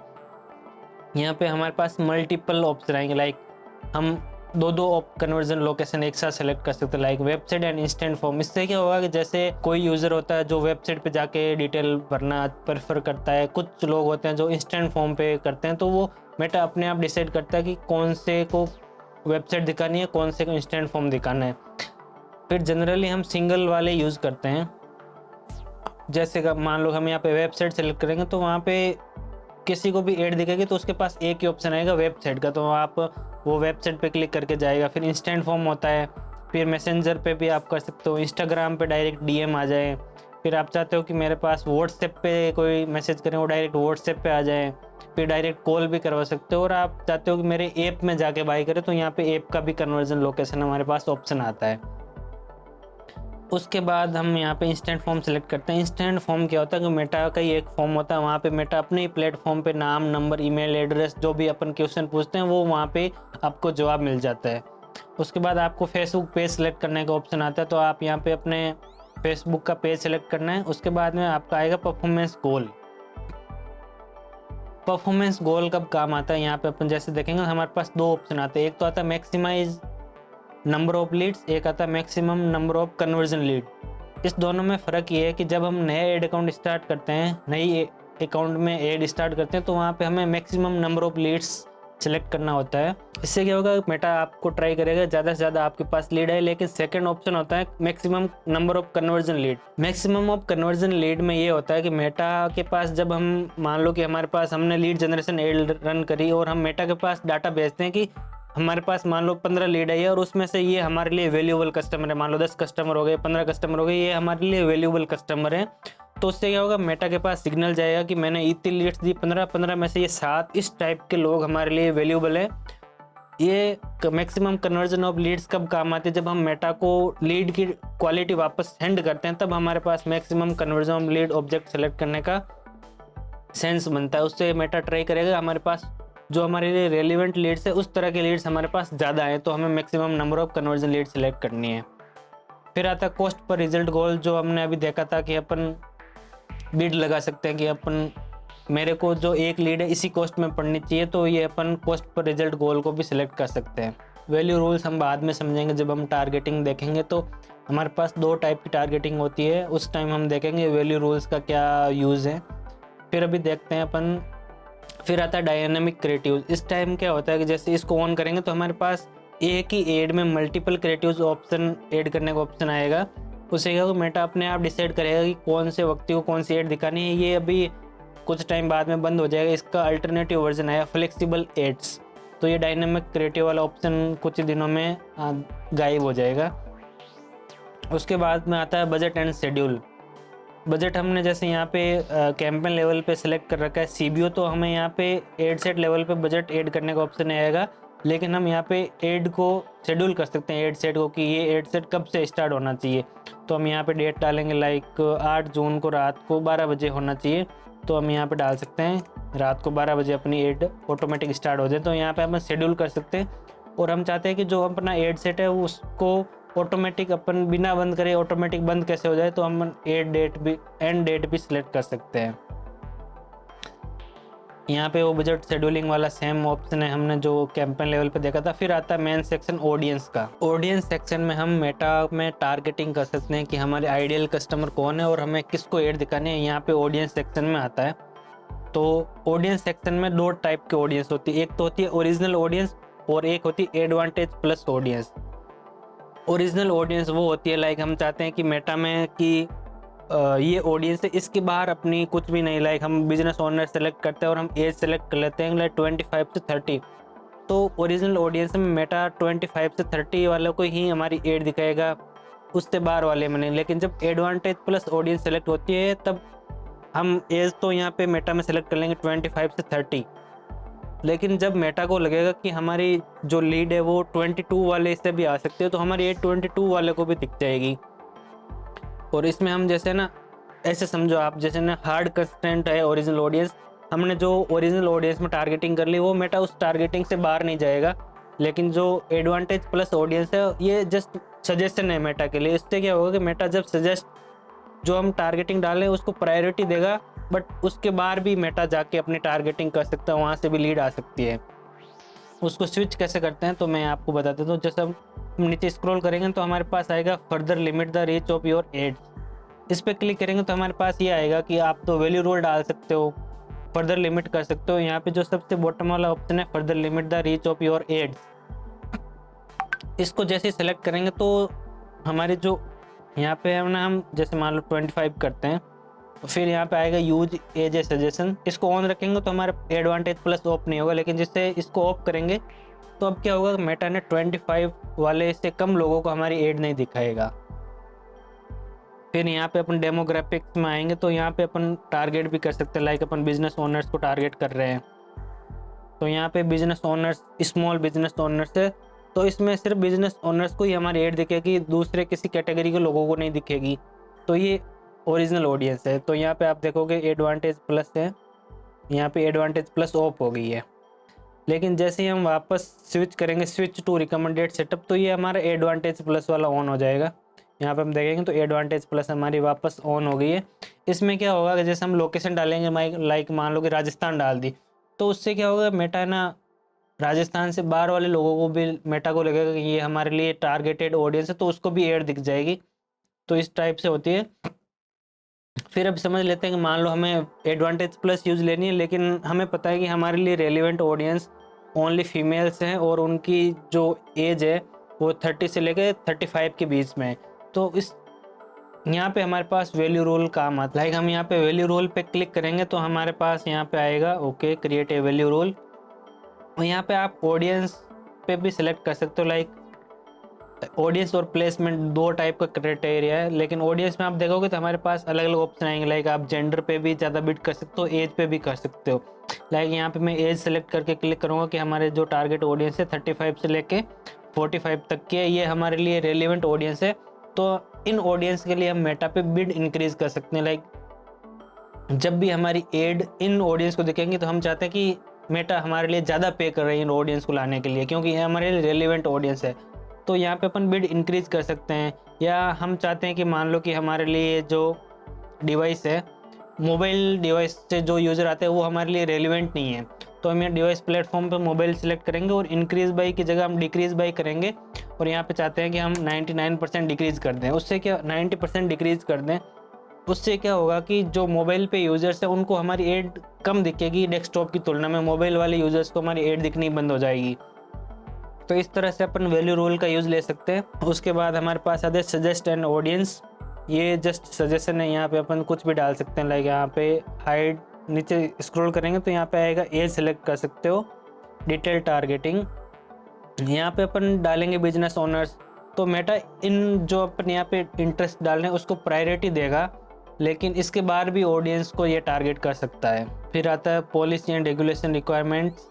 यहाँ पे हमारे पास मल्टीपल ऑप्शन आएंगे, लाइक हम दो कन्वर्जन लोकेशन एक साथ सेलेक्ट कर सकते हैं, like website and instant form. इससे क्या होगा कि जैसे कोई यूज़र होता है जो वेबसाइट पे जाके डिटेल भरना प्रेफर करता है, कुछ लोग होते हैं जो इंस्टेंट फॉर्म पे करते हैं, तो वो मेटा अपने आप डिसाइड करता है कि कौन से को वेबसाइट दिखानी है, कौन से को इंस्टेंट फॉर्म दिखाना है। फिर जनरली हम सिंगल वाले यूज़ करते हैं। जैसे मान लो हम यहाँ पे वेबसाइट सेलेक्ट करेंगे तो वहाँ पे किसी को भी ऐड दिखेगी तो उसके पास एक ही ऑप्शन आएगा वेबसाइट का, तो आप वो वेबसाइट पे क्लिक करके जाएगा। फिर इंस्टेंट फॉर्म होता है, फिर मैसेंजर पे भी आप कर सकते हो, इंस्टाग्राम पे डायरेक्ट डीएम आ जाए। फिर आप चाहते हो कि मेरे पास व्हाट्सएप पे कोई मैसेज करें, वो डायरेक्ट व्हाट्सएप पे आ जाए। फिर डायरेक्ट कॉल भी करवा सकते हो, और आप चाहते हो कि मेरे ऐप में जाके बाई करें तो यहाँ पे ऐप का भी कन्वर्जन लोकेशन हमारे पास ऑप्शन आता है। उसके बाद हम यहाँ पे इंस्टेंट फॉर्म सेलेक्ट करते हैं। इंस्टेंट फॉर्म क्या होता है कि मेटा का ही एक फॉर्म होता है, वहाँ पे मेटा अपने ही प्लेटफॉर्म पे नाम, नंबर, ईमेल एड्रेस, जो भी अपन क्वेश्चन पूछते हैं वो वहाँ पे आपको जवाब मिल जाता है। उसके बाद आपको फेसबुक पेज सेलेक्ट करने का ऑप्शन आता है, तो आप यहाँ पे अपने फेसबुक का पेज सेलेक्ट करना है। उसके बाद में आपका आएगा परफॉर्मेंस गोल। परफॉर्मेंस गोल कब काम आता है, यहाँ पे अपन जैसे देखेंगे हमारे पास दो ऑप्शन आते हैं। एक तो आता है मैक्सिमाइज नंबर ऑफ लीड्स, एक आता है maximum number of conversion lead. इस दोनों में फ़र्क ये है कि जब हम नए एड अकाउंट स्टार्ट करते हैं, नई अकाउंट में एड स्टार्ट करते हैं, तो वहाँ पे हमें maximum number of leads select करना होता है। इससे क्या होगा, मेटा आपको ट्राई करेगा ज़्यादा से ज़्यादा आपके पास लीड है। लेकिन सेकंड ऑप्शन होता है maximum number of conversion lead. Maximum of conversion lead में ये होता है कि मेटा के पास जब हम मान लो कि हमारे पास हमने लीड जनरेशन एड रन करी और हम मेटा के पास डाटा भेजते हैं कि हमारे पास मान लो 15 लीड है और उसमें से ये हमारे लिए वैल्यूएबल कस्टमर है, मान लो 10 कस्टमर हो गए, 15 कस्टमर हो गए, ये हमारे लिए वैल्यूएबल कस्टमर है। तो उससे क्या होगा, मेटा के पास सिग्नल जाएगा कि मैंने इतनी लीड्स दी, 15 में से ये 7 इस टाइप के लोग हमारे लिए वैल्यूएबल है। ये मैक्सिमम कन्वर्जन ऑफ लीड्स कब काम आती है, जब हम मेटा को लीड की क्वालिटी वापस सेंड करते हैं, तब हमारे पास maximum conversion of lead object select करने का सेंस बनता है। उससे मेटा ट्राई करेगा हमारे पास जो हमारे लिए रेलिवेंट लीड्स है उस तरह के लीड्स हमारे पास ज़्यादा है, तो हमें maximum number of conversion lead select करनी है। फिर आता है कॉस्ट पर रिजल्ट गोल, जो हमने अभी देखा था कि अपन बिड लगा सकते हैं कि अपन मेरे को जो एक लीड है इसी कॉस्ट में पड़नी चाहिए, तो ये अपन कॉस्ट पर रिजल्ट गोल को भी सिलेक्ट कर सकते हैं। वैल्यू रूल्स हम बाद में समझेंगे जब हम टारगेटिंग देखेंगे। तो हमारे पास 2 टाइप की टारगेटिंग होती है, उस टाइम हम देखेंगे वैल्यू रूल्स का क्या यूज़ है। फिर अभी देखते हैं अपन, फिर आता है डायनामिक क्रिएटिव। इस टाइम क्या होता है कि जैसे इसको ऑन करेंगे तो हमारे पास एक ही एड में मल्टीपल क्रिएटिव्स ऑप्शन ऐड करने का ऑप्शन आएगा। उसे क्या मेटा अपने आप डिसाइड करेगा कि कौन से व्यक्ति को कौन सी ऐड दिखानी है। ये अभी कुछ टाइम बाद में बंद हो जाएगा। इसका अल्टरनेटिव वर्जन आया फ्लेक्सिबल एड्स। तो ये डायनामिक क्रिएटिव वाला ऑप्शन कुछ ही दिनों में गायब हो जाएगा। उसके बाद में आता है बजट एंड शेड्यूल। बजट हमने जैसे यहाँ पे कैंपेन लेवल पे सिलेक्ट कर रखा है सीबीओ, तो हमें यहाँ पे एड सेट लेवल पे बजट ऐड करने का ऑप्शन आएगा। लेकिन हम यहाँ पे एड को शेड्यूल कर सकते हैं एड सेट को, कि ये एड सेट कब से स्टार्ट होना चाहिए। तो हम यहाँ पे डेट डालेंगे लाइक 8 जून को रात को 12 बजे होना चाहिए। तो हम यहाँ पे डाल सकते हैं रात को 12 बजे अपनी एड ऑटोमेटिक स्टार्ट हो जाए। तो यहाँ पे हम शेड्यूल कर सकते हैं। और हम चाहते हैं कि जो अपना एड सेट है उसको ऑटोमेटिक अपन बिना बंद करे ऑटोमेटिक बंद कैसे हो जाए, तो हम एड डेट भी एंड डेट भी सिलेक्ट कर सकते हैं। यहाँ पे वो बजट शेड्यूलिंग वाला सेम ऑप्शन है हमने जो कैंपेन लेवल पे देखा था। फिर आता है मेन सेक्शन ऑडियंस का। ऑडियंस सेक्शन में हम मेटा में टारगेटिंग कर सकते हैं कि हमारे आइडियल कस्टमर कौन है और हमें किसको ऐड दिखानी है। यहाँ पे ऑडियंस सेक्शन में आता है। तो ऑडियंस सेक्शन में 2 टाइप की ऑडियंस होती है, एक तो होती है ओरिजिनल ऑडियंस और एक होती है advantage plus audience. Original audience वो होती है लाइक हम चाहते हैं कि मेटा में कि ये ऑडियंस है, इसके बाहर अपनी कुछ भी नहीं। लाइक हम बिजनेस ओनर सेलेक्ट करते हैं और हम एज सेलेक्ट कर लेते हैं लाइक 25 से 30। तो ओरिजिनल ऑडियंस में मेटा 25 से 30 वालों को ही हमारी एड दिखाएगा, उससे बाहर वाले में नहीं। लेकिन जब एडवांटेज प्लस ऑडियंस सेलेक्ट होती है तब हम एज तो यहाँ पे मेटा में सेलेक्ट कर लेंगे 25 से 30। लेकिन जब मेटा को लगेगा कि हमारी जो लीड है वो 22 वाले से भी आ सकते हैं, तो हमारी एड 22 वाले को भी दिख जाएगी। और इसमें हम जैसे ना ऐसे समझो आप जैसे ना हार्ड कंस्ट्रेंट है ओरिजिनल ऑडियंस, हमने जो ओरिजिनल ऑडियंस में टारगेटिंग कर ली वो मेटा उस टारगेटिंग से बाहर नहीं जाएगा। लेकिन जो एडवांटेज प्लस ऑडियंस है ये जस्ट सजेशन है मेटा के लिए। इससे क्या होगा कि मेटा जब सजेस्ट जो हम टारगेटिंग डालें उसको प्रायोरिटी देगा, बट उसके बाहर भी मेटा जाके अपनी टारगेटिंग कर सकता है, वहाँ से भी लीड आ सकती है। उसको स्विच कैसे करते हैं तो मैं आपको बता देता हूँ। जैसे हम नीचे स्क्रॉल करेंगे तो हमारे पास आएगा further limit the reach of your ads. इस पर क्लिक करेंगे तो हमारे पास ये आएगा कि आप तो वैल्यू रोल डाल सकते हो, फर्दर लिमिट कर सकते हो। यहाँ पे जो सबसे बॉटम वाला ऑप्शन है further limit the reach of your ads, इसको जैसे सेलेक्ट करेंगे तो हमारे जो यहाँ पे है ना, हम जैसे मान लो 25 करते हैं तो फिर यहाँ पे आएगा यूज एज ए सजेशन। इसको ऑन रखेंगे तो हमारा एडवांटेज प्लस ऑफ नहीं होगा। लेकिन जिससे इसको ऑफ करेंगे तो अब क्या होगा, मेटा ने 25 वाले से कम लोगों को हमारी एड नहीं दिखाएगा। फिर यहाँ पे अपन डेमोग्राफिक्स में आएंगे तो यहाँ पे अपन टारगेट भी कर सकते हैं। लाइक अपन बिजनेस ओनर्स को टारगेट कर रहे हैं तो यहाँ पे business owners small business owners है, तो इसमें सिर्फ बिजनेस ओनर्स को ही हमारी एड दिखेगी, दूसरे किसी कैटेगरी के लोगों को नहीं दिखेगी। तो ये ओरिजिनल ऑडियंस है। तो यहाँ पे आप देखोगे एडवांटेज प्लस है, यहाँ पे एडवांटेज प्लस ऑफ हो गई है। लेकिन जैसे ही हम वापस स्विच करेंगे स्विच टू रिकमेंडेड सेटअप, तो ये हमारा एडवांटेज प्लस वाला ऑन हो जाएगा। यहाँ पे हम देखेंगे तो एडवांटेज प्लस हमारी वापस ऑन हो गई है। इसमें क्या होगा कि जैसे हम लोकेशन डालेंगे लाइक मान लो कि राजस्थान डाल दी, तो उससे क्या होगा, मेटा ना राजस्थान से बाहर वाले लोगों को भी मेटा को लगेगा कि ये हमारे लिए टारगेटेड ऑडियंस है, तो उसको भी एड दिख जाएगी। तो इस टाइप से होती है। फिर अब समझ लेते हैं कि मान लो हमें एडवांटेज प्लस यूज़ लेनी है, लेकिन हमें पता है कि हमारे लिए रेलिवेंट ऑडियंस ओनली फीमेल्स हैं और उनकी जो एज है वो 30 से लेकर 35 के बीच में है। तो इस यहाँ पे हमारे पास वैल्यू रोल काम आता है। लाइक हम यहाँ पे वैल्यू रोल पे क्लिक करेंगे तो हमारे पास यहाँ पे आएगा okay create a value role. और यहाँ पे आप ऑडियंस पे भी सिलेक्ट कर सकते हो। लाइक ऑडियंस और प्लेसमेंट 2 टाइप का क्राइटेरिया है, लेकिन ऑडियंस में आप देखोगे तो हमारे पास अलग अलग ऑप्शन आएंगे। लाइक आप जेंडर पे भी ज़्यादा बिट कर सकते हो, एज पे भी कर सकते हो। लाइक यहाँ पे मैं एज सेलेक्ट करके क्लिक करूँगा कि हमारे जो टारगेट ऑडियंस है 35 से लेके 45 तक के, ये हमारे लिए रेलिवेंट ऑडियंस है। तो इन ऑडियंस के लिए हम मेटा पे बिड इंक्रीज कर सकते हैं। लाइक जब भी हमारी एड इन ऑडियंस को दिखेंगे तो हम चाहते हैं कि मेटा हमारे लिए ज़्यादा पे कर रही है इन ऑडियंस को लाने के लिए, क्योंकि ये हमारे लिए रेलिवेंट ऑडियंस है। तो यहाँ पे अपन बिड इंक्रीज कर सकते हैं। या हम चाहते हैं कि मान लो कि हमारे लिए जो डिवाइस है, मोबाइल डिवाइस से जो यूज़र आते हैं वो हमारे लिए रेलिवेंट नहीं है, तो हम यहाँ डिवाइस प्लेटफॉर्म पे मोबाइल सेलेक्ट करेंगे और इंक्रीज बाई की जगह हम डिक्रीज बाई करेंगे और यहाँ पे चाहते हैं कि हम 99% डिक्रीज़ कर दें। उससे क्या 90% डिक्रीज़ कर दें, उससे क्या होगा कि जो मोबाइल पे यूज़र्स हैं उनको हमारी ऐड कम दिखेगी डेस्कटॉप की तुलना में, मोबाइल वाले यूज़र्स को हमारी ऐड दिखनी बंद हो जाएगी। तो इस तरह से अपन वैल्यू रोल का यूज़ ले सकते हैं। उसके बाद हमारे पास आते हैं सजेस्ट एंड ऑडियंस। ये जस्ट सजेशन है, यहाँ पे अपन कुछ भी डाल सकते हैं। लाइक यहाँ पे हाइड, नीचे स्क्रॉल करेंगे तो यहाँ पे आएगा एज सेलेक्ट कर सकते हो। डिटेल टारगेटिंग, यहाँ पे अपन डालेंगे बिजनेस ओनर्स। तो मेटा इन जो अपन यहाँ पे इंटरेस्ट डाल रहे हैं उसको प्रायोरिटी देगा, लेकिन इसके बाद भी ऑडियंस को ये टारगेट कर सकता है। फिर आता है पॉलिसी एंड रेगुलेशन रिक्वायरमेंट्स।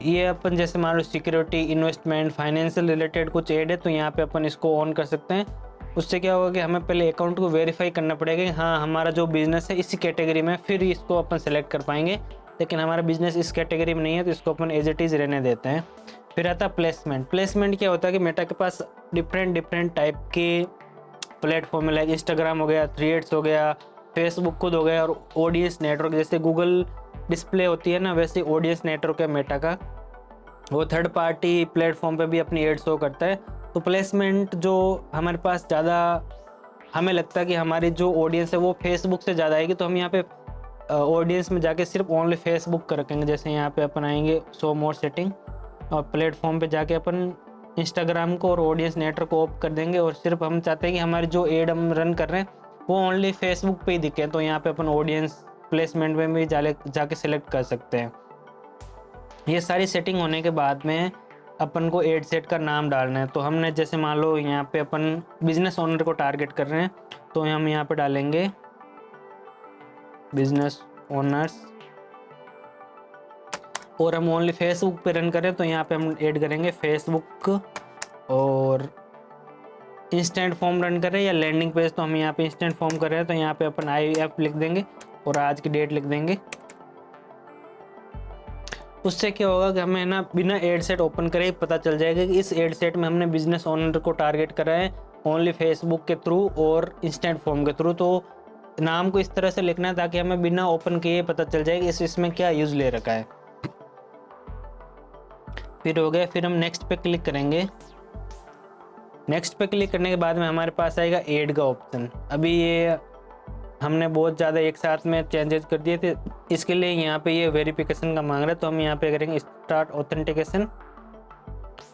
ये अपन जैसे मान लो सिक्योरिटी, इन्वेस्टमेंट, फाइनेंशियल रिलेटेड कुछ ऐड है तो यहाँ पे अपन इसको ऑन कर सकते हैं। उससे क्या होगा कि हमें पहले अकाउंट को वेरीफाई करना पड़ेगा कि हाँ हमारा जो बिज़नेस है इसी कैटेगरी में, फिर इसको अपन सेलेक्ट कर पाएंगे। लेकिन हमारा बिजनेस इस कैटेगरी में नहीं है तो इसको अपन एज इट इज़ रहने देते हैं। फिर आता है प्लेसमेंट। प्लेसमेंट क्या होता है कि मेटा के पास डिफरेंट टाइप के प्लेटफॉर्म है। लाइक इंस्टाग्राम हो गया, थ्रेड्स हो गया, फेसबुक खुद हो गया, और ऑडियंस नेटवर्क जैसे गूगल डिस्प्ले होती है ना, वैसे ऑडियंस नेटवर्क है मेटा का, वो थर्ड पार्टी प्लेटफॉर्म पे भी अपनी एड शो करता है। तो प्लेसमेंट जो हमारे पास ज़्यादा, हमें लगता है कि हमारी जो ऑडियंस है वो फेसबुक से ज़्यादा आएगी, तो हम यहाँ पे ऑडियंस में जाके सिर्फ ओनली फेसबुक कर रखेंगे। जैसे यहाँ पे अपन आएंगे शो मोर सेटिंग और प्लेटफॉर्म पे जाके अपन इंस्टाग्राम को और ऑडियंस नेटवर्क को ऑफ कर देंगे, और सिर्फ हम चाहते हैं कि हमारी जो एड हम रन कर रहे हैं वो ओनली फेसबुक पे ही दिखे। तो यहाँ पे अपन ऑडियंस प्लेसमेंट में भी जाके सिलेक्ट कर सकते हैं। ये सारी सेटिंग होने के बाद में अपन को एड सेट का नाम डालना है। तो हमने जैसे मान लो यहाँ पे अपन बिजनेस ओनर को टारगेट कर रहे हैं तो हम यहाँ पे डालेंगे बिजनेस ओनर्स, और हम ओनली फेसबुक पे रन करें तो यहाँ पे हम ऐड करेंगे फेसबुक। और इंस्टेंट फॉर्म रन करें या लैंडिंग पेज, तो हम यहाँ पे इंस्टेंट फॉर्म कर रहे हैं तो यहाँ पे अपन IF लिख देंगे और आज की डेट लिख देंगे। उससे क्या होगा कि हमें ना बिना एड सेट ओपन करे पता चल जाएगा कि इस एड सेट में हमने बिजनेस ओनर को टारगेट करा है ओनली फेसबुक के थ्रू और इंस्टेंट फॉर्म के थ्रू। तो नाम को इस तरह से लिखना है ताकि हमें बिना ओपन किए पता चल जाए कि इसमें क्या यूज़ ले रखा है। फिर हो गया, फिर हम नेक्स्ट पे क्लिक करेंगे। नेक्स्ट पे क्लिक करने के बाद में हमारे पास आएगा ऐड का ऑप्शन। अभी ये हमने बहुत ज़्यादा एक साथ में चेंजेस कर दिए थे, इसके लिए यहाँ पे ये वेरिफिकेशन का मांग रहा है, तो हम यहाँ पे करेंगे स्टार्ट ऑथेंटिकेशन।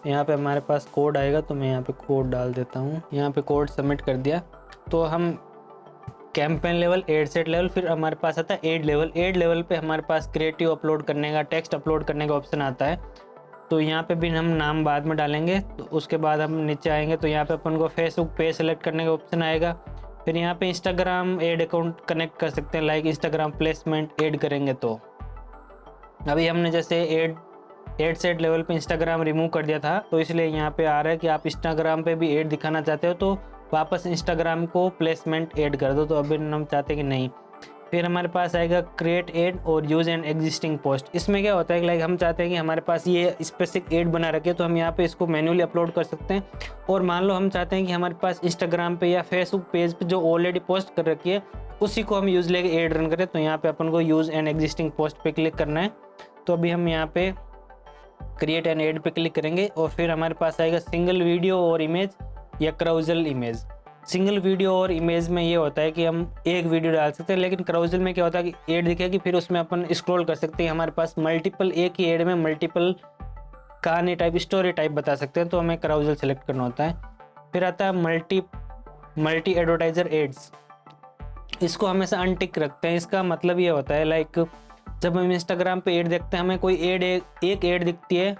यहाँ पे हमारे पास कोड आएगा तो मैं यहाँ पे कोड डाल देता हूँ। यहाँ पे कोड सबमिट कर दिया तो हम campaign level, ad set level, फिर हमारे पास आता है एड लेवल। एड लेवल पे हमारे पास क्रिएटिव अपलोड करने का, टेक्स्ट अपलोड करने का ऑप्शन आता है। तो यहाँ पे भी हम नाम बाद में डालेंगे। तो उसके बाद हम नीचे आएंगे तो यहाँ पे अपन को फेसबुक पेज सेलेक्ट करने का ऑप्शन आएगा। फिर यहाँ पे इंस्टाग्राम एड अकाउंट कनेक्ट कर सकते हैं, लाइक इंस्टाग्राम प्लेसमेंट ऐड करेंगे। तो अभी हमने जैसे एड सेट लेवल पे इंस्टाग्राम रिमूव कर दिया था, तो इसलिए यहाँ पे आ रहा है कि आप इंस्टाग्राम पे भी ऐड दिखाना चाहते हो तो वापस इंस्टाग्राम को प्लेसमेंट ऐड कर दो। तो अभी हम चाहते हैं कि नहीं। फिर हमारे पास आएगा क्रिएट एड और यूज़ एन एग्जिस्टिंग पोस्ट। इसमें क्या होता है कि लाइक हम चाहते हैं कि हमारे पास ये स्पेसिफिक एड बना रखे, तो हम यहाँ पे इसको मैन्युअली अपलोड कर सकते हैं। और मान लो हम चाहते हैं कि हमारे पास इंस्टाग्राम पे या फेसबुक पेज पे जो ऑलरेडी पोस्ट कर रखी है उसी को हम यूज़ लेके एड रन करें, तो यहाँ पे अपन को यूज़ एन एग्जिस्टिंग पोस्ट पे क्लिक करना है। तो अभी हम यहाँ पे क्रिएट एन एड पे क्लिक करेंगे और फिर हमारे पास आएगा सिंगल वीडियो और इमेज या क्राउजल इमेज। सिंगल वीडियो और इमेज में ये होता है कि हम एक वीडियो डाल सकते हैं, लेकिन क्राउजल में क्या होता है कि ऐड दिखेगी फिर उसमें अपन स्क्रॉल कर सकते हैं। हमारे पास मल्टीपल, एक ही ऐड में मल्टीपल कहानी टाइप, स्टोरी टाइप बता सकते हैं, तो हमें क्राउजल सेलेक्ट करना होता है। फिर आता है मल्टी एडवर्टाइजर एड्स। इसको हमेशा अनटिक रखते हैं। इसका मतलब ये होता है लाइक जब हम इंस्टाग्राम पे ऐड देखते हैं, हमें कोई एक ऐड दिखती है,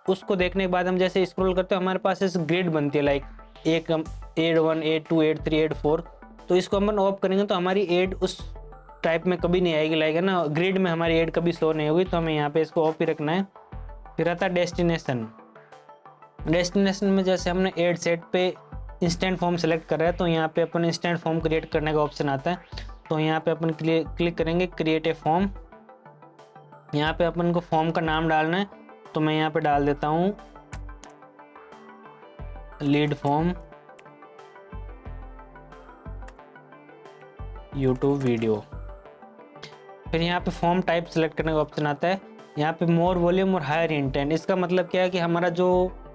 उसको देखने के बाद हम जैसे स्क्रॉल करते हैं हमारे पास इस ग्रिड बनती है, लाइक एक एड 1, एड 2, एड 3, एड 4। तो इसको हम ऑफ करेंगे तो हमारी एड उस टाइप में कभी नहीं आएगी, लाइक है ना, ग्रिड में हमारी एड कभी शो नहीं होगी। तो हमें यहाँ पे इसको ऑफ ही रखना है। फिर आता है डेस्टिनेशन। डेस्टिनेशन में जैसे हमने एड सेट पे इंस्टेंट फॉर्म सेलेक्ट कर रहा है, तो यहाँ पे अपन इंस्टेंट फॉर्म क्रिएट करने का ऑप्शन आता है। तो यहाँ पे अपन क्लिक करेंगे क्रिएट ए फॉर्म। यहाँ पे अपन को फॉर्म का नाम डालना है, तो मैं यहाँ पे डाल देता हूँ लीड फॉर्म यूट्यूब वीडियो। फिर यहाँ पे फॉर्म टाइप सेलेक्ट करने का ऑप्शन आता है। यहाँ पे मोर वॉल्यूम और हायर इंटेंट, इसका मतलब क्या है कि हमारा जो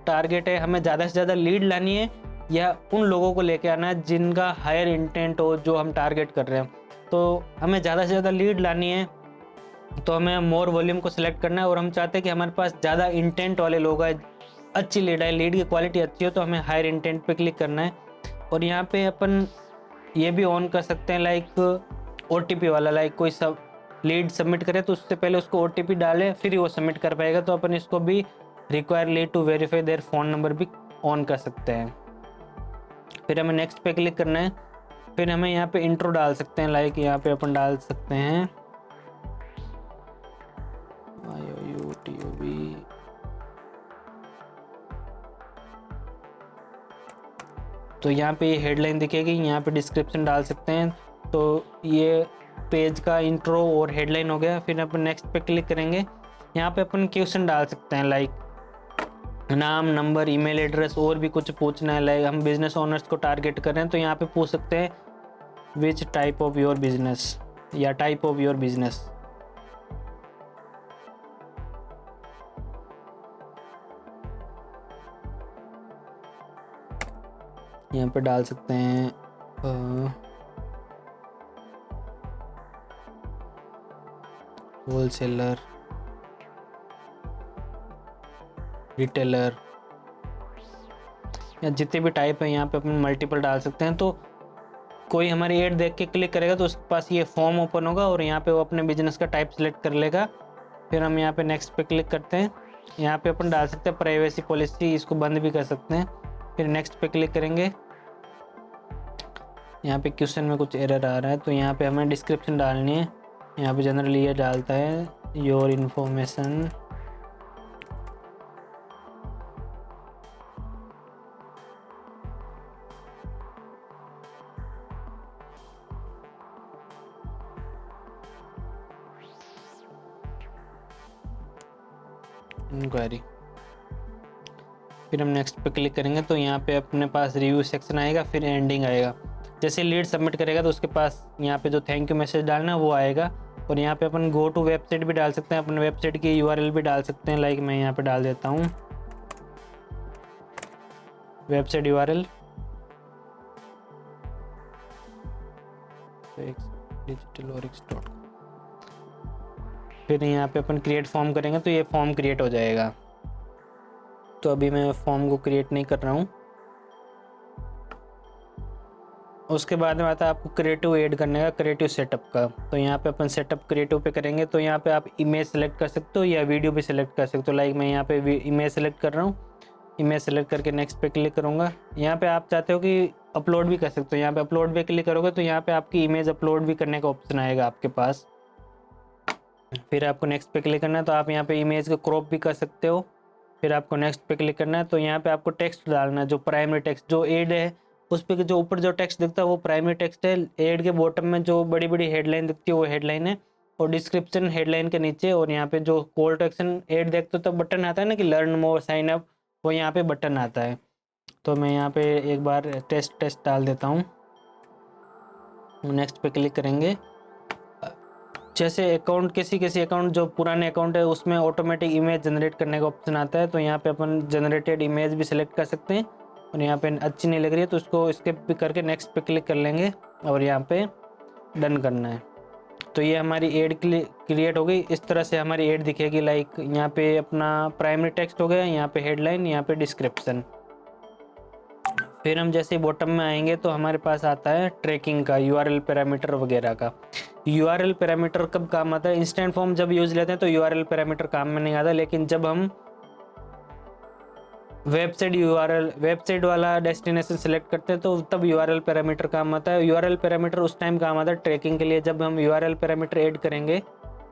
टारगेट है, हमें ज़्यादा से ज़्यादा लीड लानी है या उन लोगों को लेके आना है जिनका हायर इंटेंट हो, जो हम टारगेट कर रहे हैं। तो हमें ज़्यादा से ज़्यादा लीड लानी है, तो हमें मोर वॉल्यूम को सिलेक्ट करना है, और हम चाहते हैं कि हमारे पास ज़्यादा इंटेंट वाले लोग आए, अच्छी लीड है, लीड की क्वालिटी अच्छी हो, तो हमें हायर इंटेंट पे क्लिक करना है। और यहाँ पे अपन ये भी ऑन कर सकते हैं लाइक OTP वाला, लाइक कोई सब लीड सबमिट करे तो उससे पहले उसको OTP डाले फिर ही वो सबमिट कर पाएगा, तो अपन इसको भी require lead to verify their phone number भी ऑन कर सकते हैं। फिर हमें नेक्स्ट पे क्लिक करना है। फिर हमें यहाँ पे इंट्रो डाल सकते हैं, लाइक यहाँ पे अपन डाल सकते हैं IOUTOB। तो यहाँ पे ये हेडलाइन दिखेगी, यहाँ पे डिस्क्रिप्शन डाल सकते हैं। तो ये पेज का इंट्रो और हेडलाइन हो गया। फिर अपन नेक्स्ट पे क्लिक करेंगे। यहाँ पे अपन क्वेश्चन डाल सकते हैं, लाइक नाम, नंबर, ईमेल एड्रेस, और भी कुछ पूछना है। लाइक हम बिजनेस ओनर्स को टारगेट कर रहे हैं तो यहाँ पे पूछ सकते हैं which type of your business या टाइप ऑफ योर बिजनेस। यहाँ पे डाल सकते हैं होलसेलर, रिटेलर, या जितने भी टाइप है यहाँ पे अपन मल्टीपल डाल सकते हैं। तो कोई हमारी ऐड देख के क्लिक करेगा तो उसके पास ये फॉर्म ओपन होगा और यहाँ पे वो अपने बिजनेस का टाइप सेलेक्ट कर लेगा। फिर हम यहाँ पे नेक्स्ट पे क्लिक करते हैं। यहाँ पे अपन डाल सकते हैं प्राइवेसी पॉलिसी, इसको बंद भी कर सकते हैं। फिर नेक्स्ट पे क्लिक करेंगे। यहाँ पे क्वेश्चन में कुछ एरर आ रहा है तो यहाँ पे हमें डिस्क्रिप्शन डालनी है। यहाँ पे जनरली ये डालता है योर इन्फॉर्मेशन, इंक्वायरी। फिर हम नेक्स्ट पे क्लिक करेंगे तो यहाँ पे अपने पास रिव्यू सेक्शन आएगा, फिर एंडिंग आएगा। जैसे लीड सबमिट करेगा तो उसके पास यहाँ पे जो थैंक यू मैसेज डालना है वो आएगा। और यहाँ पे अपन गो टू वेबसाइट भी डाल सकते हैं, अपन वेबसाइट की URL भी डाल सकते हैं। लाइक मैं यहाँ पे डाल देता हूँ वेबसाइट URL digitalorix.com। फिर यहाँ पे अपन क्रिएट फॉर्म करेंगे तो ये फॉर्म क्रिएट हो जाएगा। तो अभी मैं फॉर्म को क्रिएट नहीं कर रहा हूँ। उसके बाद में आता है आपको क्रिएटिव ऐड करने का, क्रिएटिव सेटअप का। तो यहाँ पे अपन सेटअप क्रिएटिव पे करेंगे तो यहाँ पे आप इमेज सेलेक्ट कर सकते हो या वीडियो भी सिलेक्ट कर सकते हो। लाइक मैं यहाँ पे इमेज सेलेक्ट कर रहा हूँ। इमेज सेलेक्ट करके नेक्स्ट पे क्लिक करूँगा। यहाँ पे आप चाहते हो कि अपलोड भी कर सकते हो, यहाँ पे अपलोड पे क्लिक करोगे तो यहाँ पे आपकी इमेज अपलोड भी करने का ऑप्शन आएगा आपके पास। फिर आपको नेक्स्ट पे क्लिक करना है तो आप यहाँ पे इमेज को क्रॉप भी कर सकते हो। फिर आपको नेक्स्ट पे क्लिक करना है तो यहाँ पे आपको टेक्स्ट डालना है, जो प्राइमरी टेक्स्ट जो एड है उस पर जो ऊपर जो टेक्स्ट दिखता है वो प्राइमरी टेक्स्ट है। एड के बॉटम में जो बड़ी बड़ी हेडलाइन दिखती है वो हेडलाइन है, और डिस्क्रिप्शन हेडलाइन के नीचे। और यहाँ पे जो कॉल टू एक्शन एड देखते हो तो बटन आता है ना कि लर्न मोर साइन अप, वो यहाँ पे बटन आता है। तो मैं यहाँ पे एक बार टेस्ट डाल देता हूँ। नेक्स्ट पे क्लिक करेंगे। जैसे अकाउंट किसी अकाउंट जो पुराने अकाउंट है उसमें ऑटोमेटिक इमेज जनरेट करने का ऑप्शन आता है, तो यहाँ पे अपन जनरेटेड इमेज भी सिलेक्ट कर सकते हैं। और यहाँ पे अच्छी नहीं लग रही है तो उसको स्किप करके नेक्स्ट पे क्लिक कर लेंगे और यहाँ पे डन करना है। तो ये हमारी एड क्रिएट हो गई। इस तरह से हमारी एड दिखेगी। लाइक यहाँ पे अपना प्राइमरी टेक्स्ट हो गया, यहाँ पे हेडलाइन, यहाँ पे डिस्क्रिप्शन। फिर हम जैसे बॉटम में आएंगे तो हमारे पास आता है ट्रैकिंग का, URL पैरामीटर वगैरह का। URL पैरामीटर कब काम आता है? इंस्टेंट फॉर्म जब यूज लेते हैं तो URL पैरामीटर काम में नहीं आता, लेकिन जब हम वेबसाइट वाला डेस्टिनेशन सेलेक्ट करते हैं तो तब URL पैरामीटर काम आता है। URL पैरामीटर उस टाइम काम आता है ट्रैकिंग के लिए जब हम URL पैरामीटर ऐड करेंगे।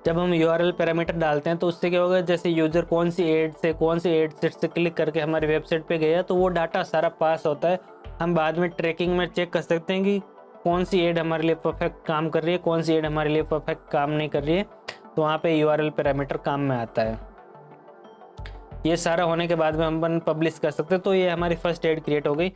जब हम URL पैरामीटर डालते हैं तो उससे क्या होगा, जैसे यूज़र कौन सी एड सेट से क्लिक करके हमारी वेबसाइट पे गया तो वो डाटा सारा पास होता है। हम बाद में ट्रैकिंग में चेक कर सकते हैं कि कौन सी एड हमारे लिए परफेक्ट काम कर रही है, कौन सी एड हमारे लिए परफेक्ट काम नहीं कर रही है। तो वहाँ पे URL पैरामीटर काम में आता है। ये सारा होने के बाद में हम पब्लिश कर सकते हैं। तो ये हमारी फर्स्ट एड क्रिएट हो गई।